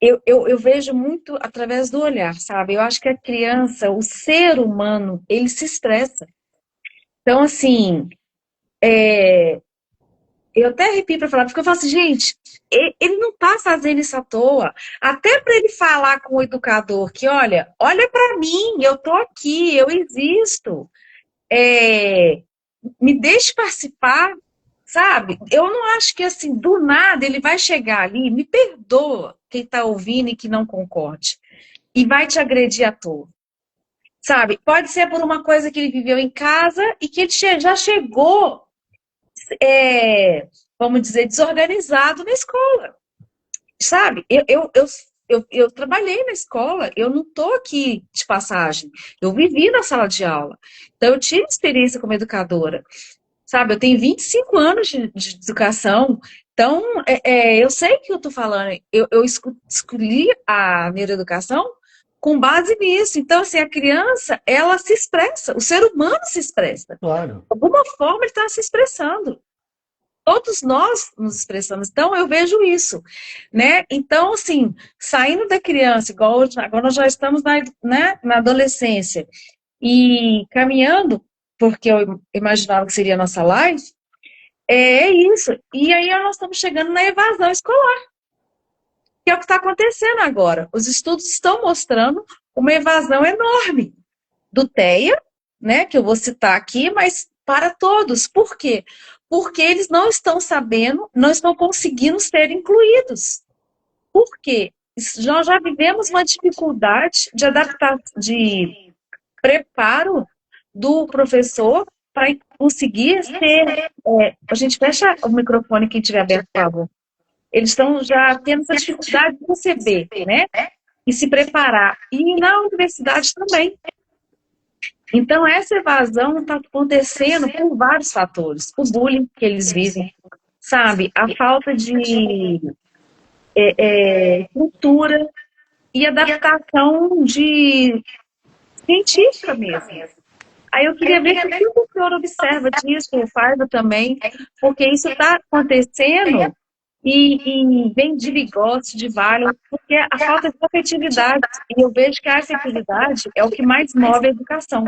eu vejo muito através do olhar, sabe? Eu acho que a criança, o ser humano, ele se expressa. Então, assim, eu até arrepio para falar, porque eu falo assim, gente, ele não está fazendo isso à toa. Até para ele falar com o educador que, olha para mim, eu tô aqui, eu existo. Me deixe participar, sabe? Eu não acho que assim, do nada ele vai chegar ali, me perdoa quem está ouvindo e que não concorde, e vai te agredir à toa. Sabe? Pode ser por uma coisa que ele viveu em casa e que ele já chegou, vamos dizer, desorganizado na escola. Sabe? Eu trabalhei na escola, eu não estou aqui de passagem. Eu vivi na sala de aula. Então, eu tive experiência como educadora. Sabe? Eu tenho 25 anos de educação. Então, eu sei o que eu estou falando. Eu escolhi a neuroeducação com base nisso. Então, assim, a criança, ela se expressa, o ser humano se expressa. De Claro, alguma forma, ele está se expressando. Todos nós nos expressamos. Então, eu vejo isso, né? Então, assim, saindo da criança, igual agora nós já estamos na adolescência, e caminhando, porque eu imaginava que seria a nossa live, é isso. E aí nós estamos chegando na evasão escolar, que é o que está acontecendo agora. Os estudos estão mostrando uma evasão enorme do TEA, né, que eu vou citar aqui, mas para todos. Por quê? Porque eles não estão sabendo, não estão conseguindo ser incluídos. Por quê? Nós já vivemos uma dificuldade de adaptar, de preparo do professor para conseguir ser. A gente fecha o microfone quem tiver aberto, por favor. Eles estão já tendo essa dificuldade de receber, né? E se preparar. E na universidade também. Então, essa evasão está acontecendo por vários fatores. O bullying que eles vivem, sabe? A falta de cultura e adaptação científica mesmo. Aí eu queria ver o que o senhor observa disso, o Fardo também, porque isso está acontecendo e vem de bigode, de vale, porque a falta de afetividade. E eu vejo que a afetividade é o que mais move a educação.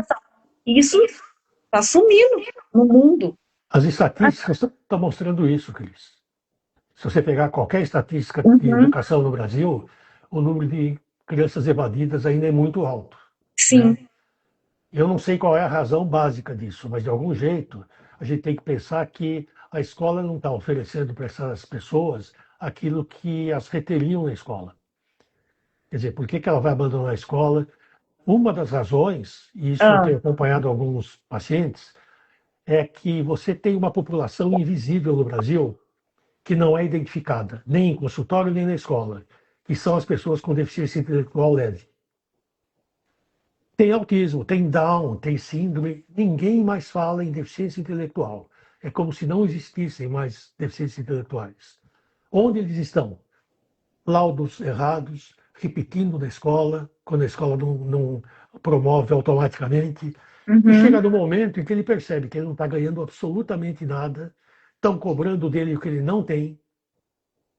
E isso está sumindo no mundo. As estatísticas estão mostrando isso, Cris. Se você pegar qualquer estatística de Uhum. educação no Brasil, o número de crianças evadidas ainda é muito alto, Sim. né? Eu não sei qual é a razão básica disso, mas de algum jeito a gente tem que pensar que a escola não está oferecendo para essas pessoas aquilo que as reteriam na escola. Quer dizer, por que ela vai abandonar a escola? Uma das razões, e isso eu Ah, tenho acompanhado alguns pacientes, é que você tem uma população invisível no Brasil que não é identificada, nem em consultório nem na escola, que são as pessoas com deficiência intelectual leve. Tem autismo, tem Down, tem síndrome, ninguém mais fala em deficiência intelectual. É como se não existissem mais deficiências intelectuais. Onde eles estão? Laudos errados, repetindo na escola, quando a escola não promove automaticamente. E uhum. chega no momento em que ele percebe que ele não está ganhando absolutamente nada, estão cobrando dele o que ele não tem.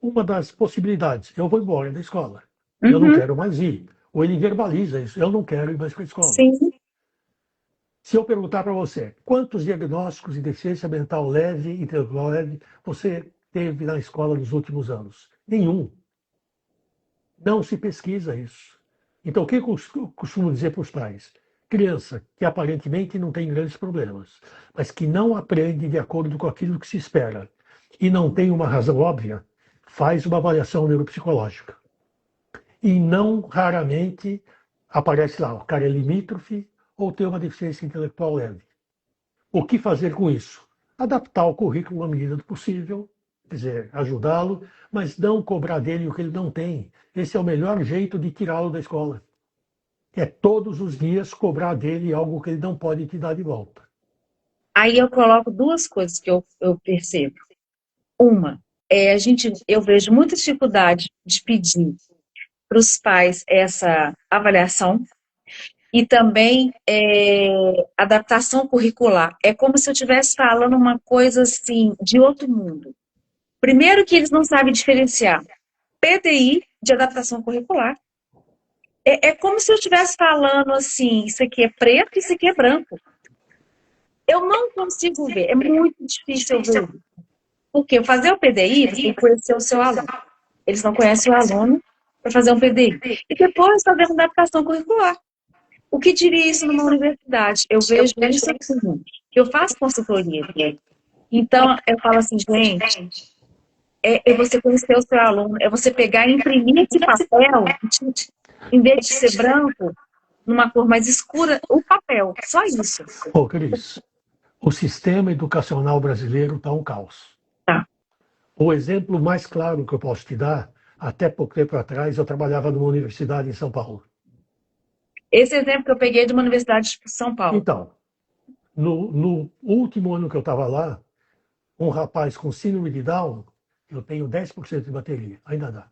Uma das possibilidades, eu vou embora da escola, eu não Uhum. quero mais ir. Ou ele verbaliza isso, eu não quero ir mais para a escola. Sim. Se eu perguntar para você, quantos diagnósticos de deficiência mental leve e intelectual leve você teve na escola nos últimos anos? Nenhum. Não se pesquisa isso. Então, o que eu costumo dizer para os pais? Criança que aparentemente não tem grandes problemas, mas que não aprende de acordo com aquilo que se espera e não tem uma razão óbvia, faz uma avaliação neuropsicológica. E não raramente aparece lá, o cara é limítrofe ou tem uma deficiência intelectual leve. O que fazer com isso? Adaptar o currículo à medida do possível, quer dizer, ajudá-lo, mas não cobrar dele o que ele não tem. Esse é o melhor jeito de tirá-lo da escola. É todos os dias cobrar dele algo que ele não pode te dar de volta. Aí eu coloco duas coisas que eu percebo. Uma, eu vejo muita dificuldade de pedir para os pais essa avaliação e também adaptação curricular. É como se eu estivesse falando uma coisa assim de outro mundo. Primeiro que eles não sabem diferenciar PDI de adaptação curricular. É como se eu estivesse falando assim, isso aqui é preto, isso aqui é branco. Eu não consigo ver, é muito difícil eu ver. Porque fazer o PDI, você tem que conhecer o seu aluno. Eles não conhecem o aluno para fazer um PDI. E depois fazer uma adaptação curricular. O que diria isso numa universidade? Eu vejo isso assim, que eu faço consultoria. Então, eu falo assim, gente, é você conhecer o seu aluno, é você pegar e imprimir esse papel, em vez de ser branco, numa cor mais escura, o papel, só isso. Ô, Cris, o sistema educacional brasileiro está um caos. Tá. O exemplo mais claro que eu posso te dar, até pouco tempo atrás, eu trabalhava numa universidade em São Paulo. Esse exemplo que eu peguei é de uma universidade de São Paulo. Então, no último ano que eu estava lá, um rapaz com síndrome de Down, eu tenho 10% de bateria, ainda dá.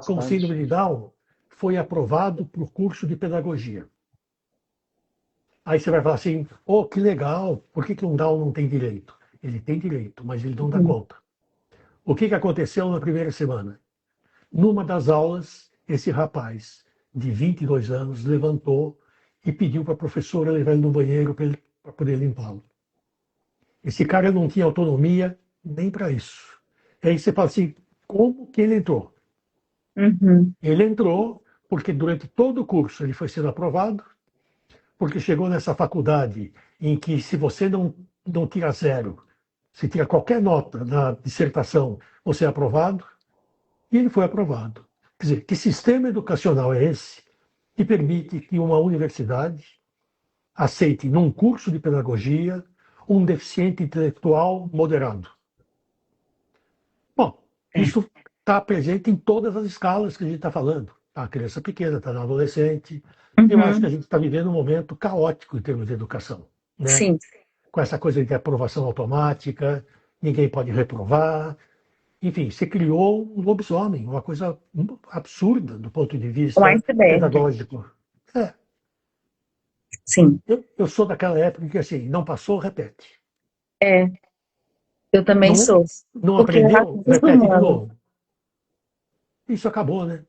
Com síndrome de Down, foi aprovado para o curso de pedagogia. Aí você vai falar assim, oh, que legal, por que um Down não tem direito? Ele tem direito, mas ele não dá conta. O que aconteceu na primeira semana? Numa das aulas, esse rapaz de 22 anos levantou e pediu para a professora levar ele no banheiro para poder limpá-lo. Esse cara não tinha autonomia nem para isso. E aí você fala assim, como que ele entrou? Uhum. Ele entrou porque durante todo o curso ele foi sendo aprovado, porque chegou nessa faculdade em que se você não tira zero, se tira qualquer nota na dissertação, você é aprovado, e ele foi aprovado. Quer dizer, que sistema educacional é esse que permite que uma universidade aceite num curso de pedagogia um deficiente intelectual moderado? Bom, isso está presente em todas as escalas que a gente está falando. A criança pequena, está na adolescente. Eu acho que a gente está vivendo um momento caótico em termos de educação, né? Sim. Com essa coisa de aprovação automática, ninguém pode reprovar. Enfim, se criou um lobisomem, uma coisa absurda do ponto de Um vista iceberg. pedagógico. Sim. Eu sou daquela época que, assim, não passou, repete. Eu também Não, sou. não Porque aprendeu, repete de novo. Isso acabou, né?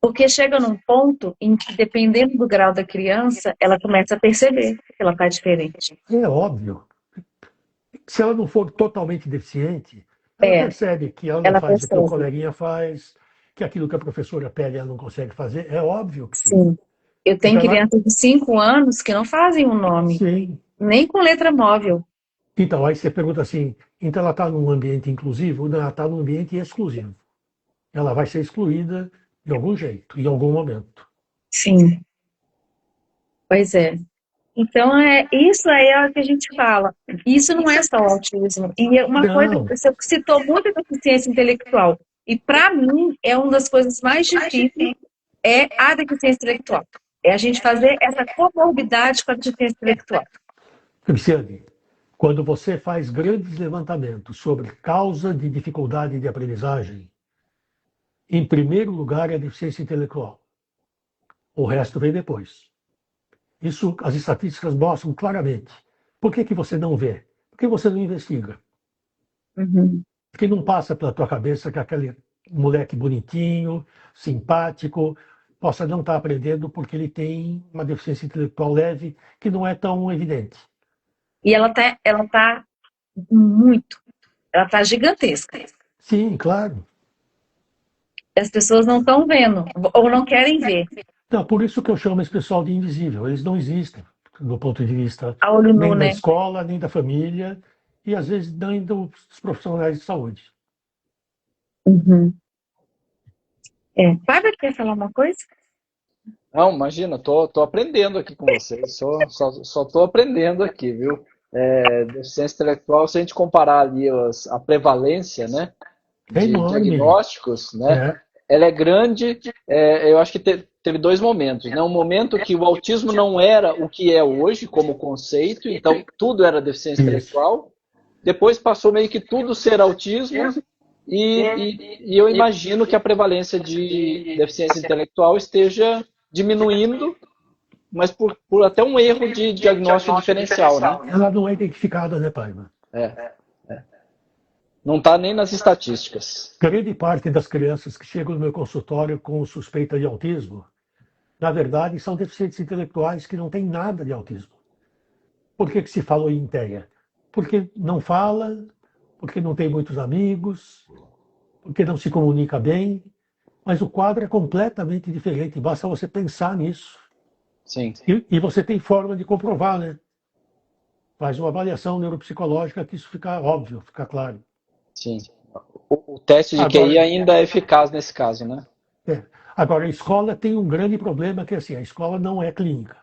Porque chega num ponto em que, dependendo do grau da criança, ela começa a perceber que ela está diferente. É óbvio. Se ela não for totalmente deficiente, ela percebe que ela não ela faz o que o percebe. coleguinha faz, que aquilo que a professora pede ela não consegue fazer. É óbvio que sim. Sim. Eu tenho Então, crianças de 5 anos que não fazem um nome, sim. nem com letra móvel. Então, aí você pergunta assim, então ela está num ambiente inclusivo? Não, ela está num ambiente exclusivo. Ela vai ser excluída de algum jeito, em algum momento. Sim, pois é. Então, isso aí é o que a gente fala. Isso não é só o autismo. E uma coisa Não, que você citou muito a deficiência intelectual. E, para mim, é uma das coisas mais difíceis é a deficiência intelectual. É a gente fazer essa comorbidade com a deficiência intelectual. Cristiane, quando você faz grandes levantamentos sobre causa de dificuldade de aprendizagem, em primeiro lugar é a deficiência intelectual. O resto vem depois. Isso as estatísticas mostram claramente. Por que você não vê? Porque você não investiga. Uhum. Porque não passa pela tua cabeça que aquele moleque bonitinho, simpático, possa não estar aprendendo porque ele tem uma deficiência intelectual leve que não é tão evidente. E ela tá gigantesca. Sim, claro. As pessoas não estão vendo, ou não querem ver, Então, por isso que eu chamo esse pessoal de invisível. Eles não existem, do ponto de vista a olho nu, nem da né? escola, nem da família, e às vezes nem dos profissionais de saúde. Uhum. Fábio, quer falar uma coisa? Não, imagina, tô aprendendo aqui com vocês, só tô aprendendo aqui, viu? Deficiência intelectual, se a gente comparar ali a prevalência, né, É de enorme. diagnósticos, né, É, ela é grande. Eu acho que teve dois momentos, né? Um momento que o autismo não era o que é hoje como conceito, então tudo era deficiência isso. intelectual. Depois passou meio que tudo ser autismo e eu imagino que a prevalência de deficiência intelectual esteja diminuindo, mas por até um erro de diagnóstico diferencial, né? Ela não é identificada, né, Paiva? É, não está nem nas estatísticas. Grande parte das crianças que chegam no meu consultório com suspeita de autismo, na verdade, são deficientes intelectuais que não têm nada de autismo. Por que se falou em TEA? Porque não fala, porque não tem muitos amigos, porque não se comunica bem, mas o quadro é completamente diferente, basta você pensar nisso. Sim, E você tem forma de comprovar, né? Faz uma avaliação neuropsicológica que isso fica óbvio, fica claro. sim. O teste de QI Agora, ainda é eficaz nesse caso, né? é, agora, a escola tem um grande problema que é assim, a escola não é clínica.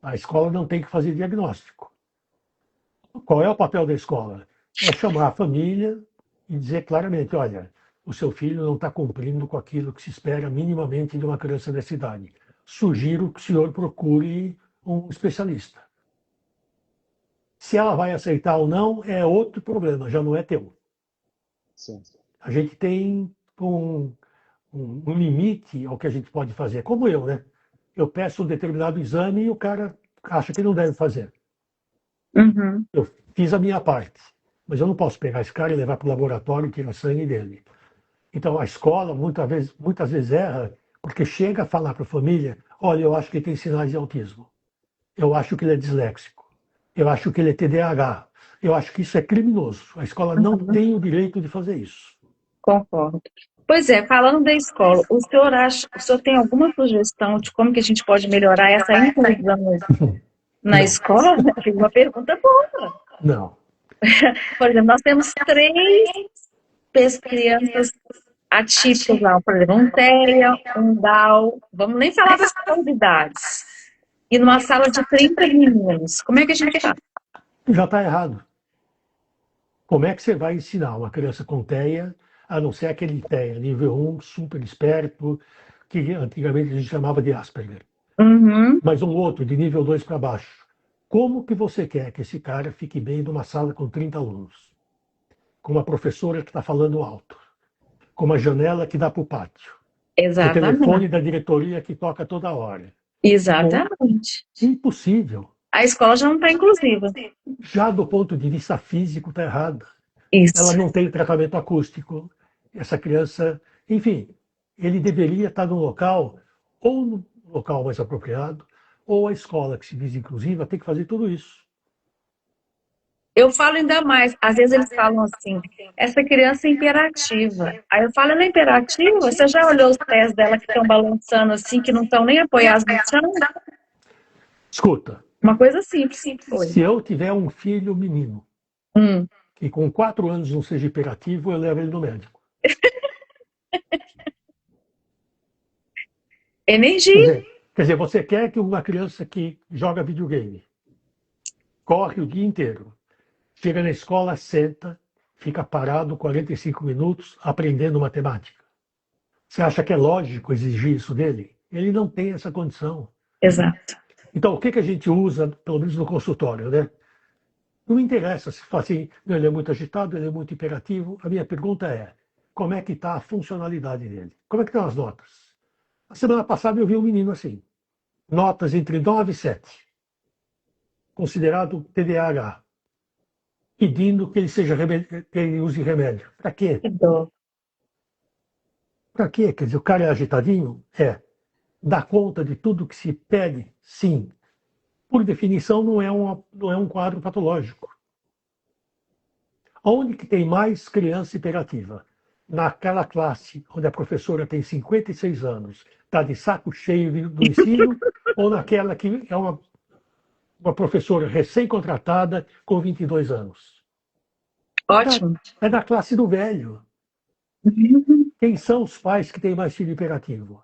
A escola não tem que fazer diagnóstico. Qual é o papel da escola? É chamar a família e dizer claramente, olha, o seu filho não está cumprindo com aquilo que se espera minimamente de uma criança dessa idade. Sugiro que o senhor procure um especialista. Se ela vai aceitar ou não, é outro problema, já não é teu. Sim. A gente tem um limite ao que a gente pode fazer. Como eu, né? Eu peço um determinado exame e o cara acha que não deve fazer. Uhum. Eu fiz a minha parte, mas eu não posso pegar esse cara e levar para o laboratório e tirar sangue dele. Então a escola muitas vezes erra porque chega a falar para a família: olha, eu acho que ele tem sinais de autismo, eu acho que ele é disléxico, eu acho que ele é TDAH, eu acho que isso é criminoso. A escola não Uhum. tem o direito de fazer isso. Concordo. Pois é, falando da escola, o senhor tem alguma sugestão de como que a gente pode melhorar essa inclusão na Não, escola? Fiz uma pergunta boa. não. Por exemplo, nós temos 3 crianças atípicas lá, por exemplo, um TEA, um DAO, vamos nem falar das comorbidades. E numa sala de 30 meninos, como é que a gente faz? Já está errado. Como é que você vai ensinar uma criança com TEA, a não ser aquele TEA nível 1, super esperto, que antigamente a gente chamava de Asperger, Uhum, mas um outro de nível 2 para baixo? Como que você quer que esse cara fique bem numa sala com 30 alunos? Com uma professora que está falando alto, com uma janela que dá para o pátio, com o telefone exatamente. da diretoria que toca toda hora. Exatamente. Impossível. A escola já não está inclusiva. Já do ponto de vista físico está errado. Ela Isso. não tem tratamento acústico. Essa criança, enfim, ele deveria estar no local, ou no local mais apropriado, ou a escola que se diz inclusiva tem que fazer tudo isso. Eu falo ainda mais, às vezes eles falam assim, essa criança é imperativa. Aí eu falo, ela é imperativa? Você já olhou os pés dela que estão balançando assim, que não estão nem apoiados no chão? Escuta, Uma coisa simples, foi. se eu tiver um filho menino Hum. que com 4 anos não seja hiperativo, eu levo ele no médico. Energia. Quer dizer, você quer que uma criança que joga videogame, corre o dia inteiro, chega na escola, senta, fica parado 45 minutos aprendendo matemática. Você acha que é lógico exigir isso dele? Ele não tem essa condição. Exato. Então, o que a gente usa, pelo menos no consultório, né? Não interessa se fala assim, ele é muito agitado, ele é muito hiperativo. A minha pergunta é, como é que está a funcionalidade dele? Como é que estão as notas? A semana passada eu vi um menino assim, notas entre 9 e 7, considerado TDAH, pedindo que ele que ele use remédio. Para quê? Que dó. Para quê? Quer dizer, o cara é agitadinho? É. Dá conta de tudo que se pede? Sim. Por definição, não é um quadro patológico. Onde que tem mais criança hiperativa? Naquela classe onde a professora tem 56 anos, está de saco cheio do ensino, ou naquela que é uma professora recém-contratada com 22 anos? Ótimo. É da classe do velho. Quem são os pais que têm mais filho hiperativo?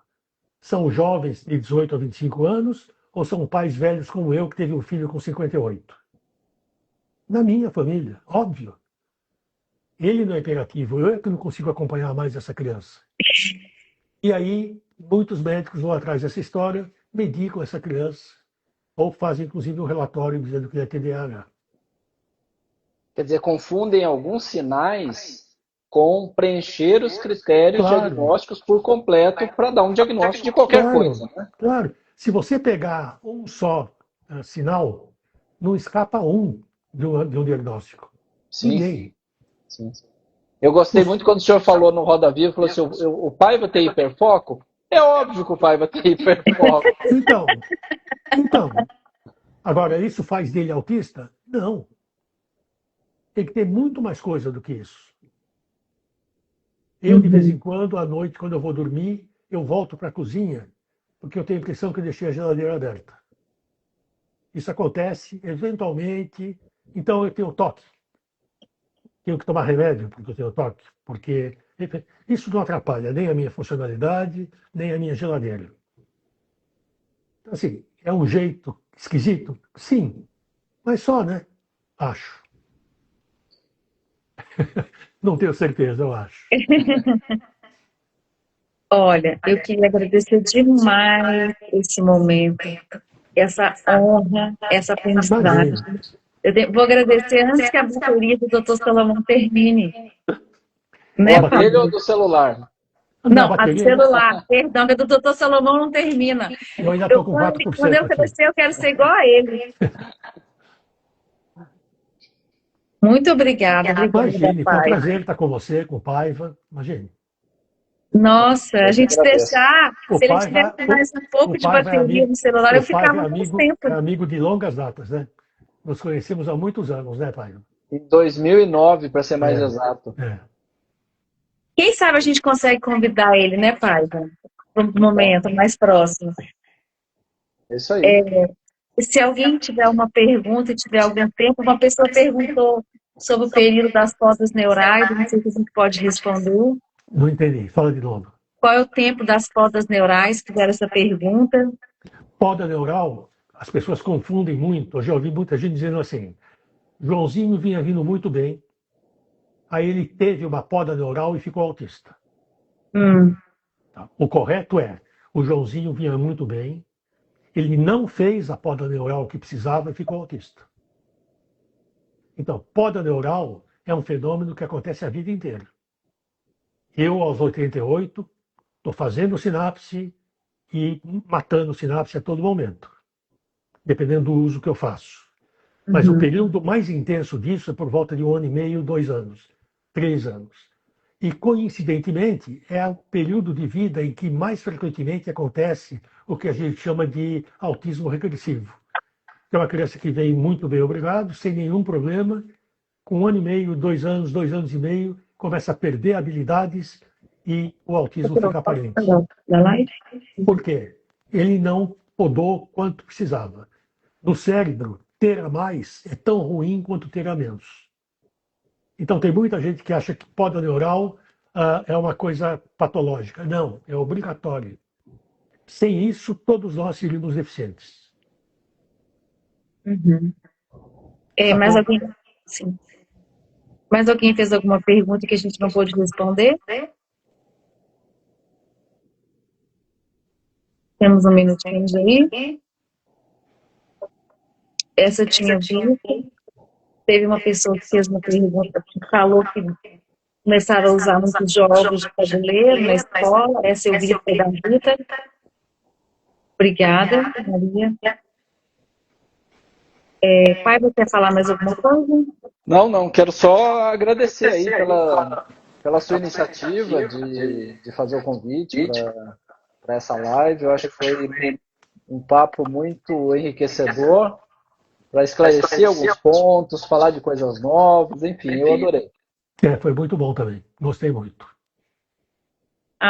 São os jovens de 18 a 25 anos ou são pais velhos como eu que teve um filho com 58? Na minha família, óbvio. Ele não é hiperativo, eu é que não consigo acompanhar mais essa criança. E aí, muitos médicos vão atrás dessa história, medicam essa criança, ou fazem inclusive um relatório dizendo que ele é TDAH. Quer dizer, confundem alguns sinais com preencher os critérios diagnósticos por completo para dar um diagnóstico de qualquer coisa. Né? Claro. Se você pegar um só sinal, não escapa de um diagnóstico. Sim. Ninguém. Sim. Eu gostei muito quando o senhor falou no Roda Viva, falou assim, o pai vai ter hiperfoco? É óbvio que o pai vai ter hiperfoco. Então, agora, isso faz dele autista? Não. Tem que ter muito mais coisa do que isso. Eu, de vez em quando, à noite, quando eu vou dormir, eu volto para a cozinha, porque eu tenho a impressão que eu deixei a geladeira aberta. Isso acontece, eventualmente, então eu tenho toque. Tenho que tomar remédio porque eu tenho toque, porque isso não atrapalha nem a minha funcionalidade, nem a minha geladeira. Então, assim, é um jeito esquisito? Sim, mas só, né? Acho. Não tenho certeza, eu acho. Olha, eu queria agradecer demais esse momento, essa honra, essa aprendizagem. Vou agradecer antes que a bateria do Dr. Salomão termine. Né, o aparelho ou do celular? Não, a do celular, perdão, a do Dr. Salomão não termina. Eu ainda estou com 4%. Quando eu crescer, eu quero ser igual a ele. Muito obrigada. Imagine, foi um prazer estar com você, com o Paiva. Imagine. Nossa, a gente deixar, se ele tivesse mais um pouco de bateria no celular, eu ficava mais tempo. É amigo de longas datas, né? Nos conhecemos há muitos anos, né, Paiva? Em 2009, para ser mais exato. Quem sabe a gente consegue convidar ele, né, Paiva? Para um momento mais próximo. Isso aí. Se alguém tiver uma pergunta e tiver algum tempo, uma pessoa perguntou sobre o período das podas neurais, não sei se a gente pode responder. Não entendi, fala de novo. Qual é o tempo das podas neurais? Fizeram essa pergunta. Poda neural, as pessoas confundem muito. Eu já ouvi muita gente dizendo assim, Joãozinho vinha vindo muito bem, aí ele teve uma poda neural e ficou autista. O correto é, o Joãozinho vinha muito bem, ele não fez a poda neural que precisava e ficou autista. Então, poda neural é um fenômeno que acontece a vida inteira. Eu, aos 88, estou fazendo sinapse e matando sinapse a todo momento, dependendo do uso que eu faço. Mas o período mais intenso disso é por volta de 1 ano e meio, 2 anos, 3 anos. E, coincidentemente, é o período de vida em que mais frequentemente acontece o que a gente chama de autismo regressivo. É uma criança que vem muito bem, obrigado, sem nenhum problema, com 1 ano e meio, 2 anos e meio, começa a perder habilidades e o autismo fica aparente. Por quê? Ele não podou quanto precisava. No cérebro, ter a mais é tão ruim quanto ter a menos. Então, tem muita gente que acha que poda neural é uma coisa patológica. Não, é obrigatório. Sem isso, todos nós seríamos deficientes. Uhum. Mais alguém? Sim. Mais alguém fez alguma pergunta que a gente não pôde responder? Temos um minutinho aí. Essa eu tinha visto. Teve uma pessoa que fez uma pergunta que falou que começaram a usar muitos jogos de tabuleiro na escola. Essa eu vi da Rita. Obrigada, Maria. Pai, você quer falar mais alguma coisa? Não, quero só agradecer aí pela sua iniciativa de fazer o convite para essa live. Eu acho que foi um papo muito enriquecedor para esclarecer alguns pontos, falar de coisas novas, enfim, eu adorei. Foi muito bom também, gostei muito.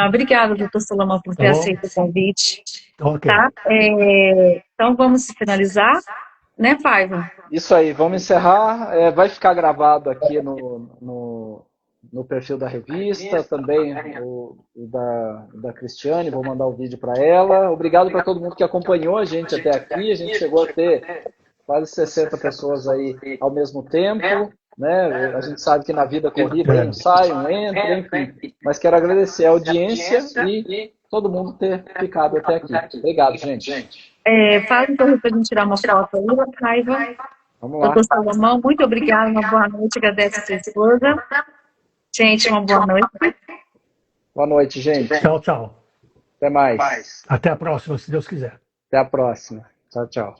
Obrigada, doutor Salomão, por ter aceito o convite. Okay. Tá? Então vamos finalizar, né, Paiva? Isso aí, vamos encerrar. Vai ficar gravado aqui no perfil da revista, também o da Cristiane, vou mandar o vídeo para ela. Obrigado para todo mundo que acompanhou a gente até aqui. A gente chegou a ter quase 60 pessoas aí ao mesmo tempo, né? A gente sabe que na vida corrida um sai, um entra, enfim. Mas quero agradecer a audiência e todo mundo ter ficado até aqui. Obrigado, gente. Fala então para a gente tirar uma foto aí, Paiva. Vamos lá. Doutor Salomão, muito obrigada, uma boa noite, agradeço a sua esposa. Gente, uma boa noite. Boa noite, gente. Tchau, tchau. Até mais. Até a próxima, se Deus quiser. Até a próxima. Tchau, tchau.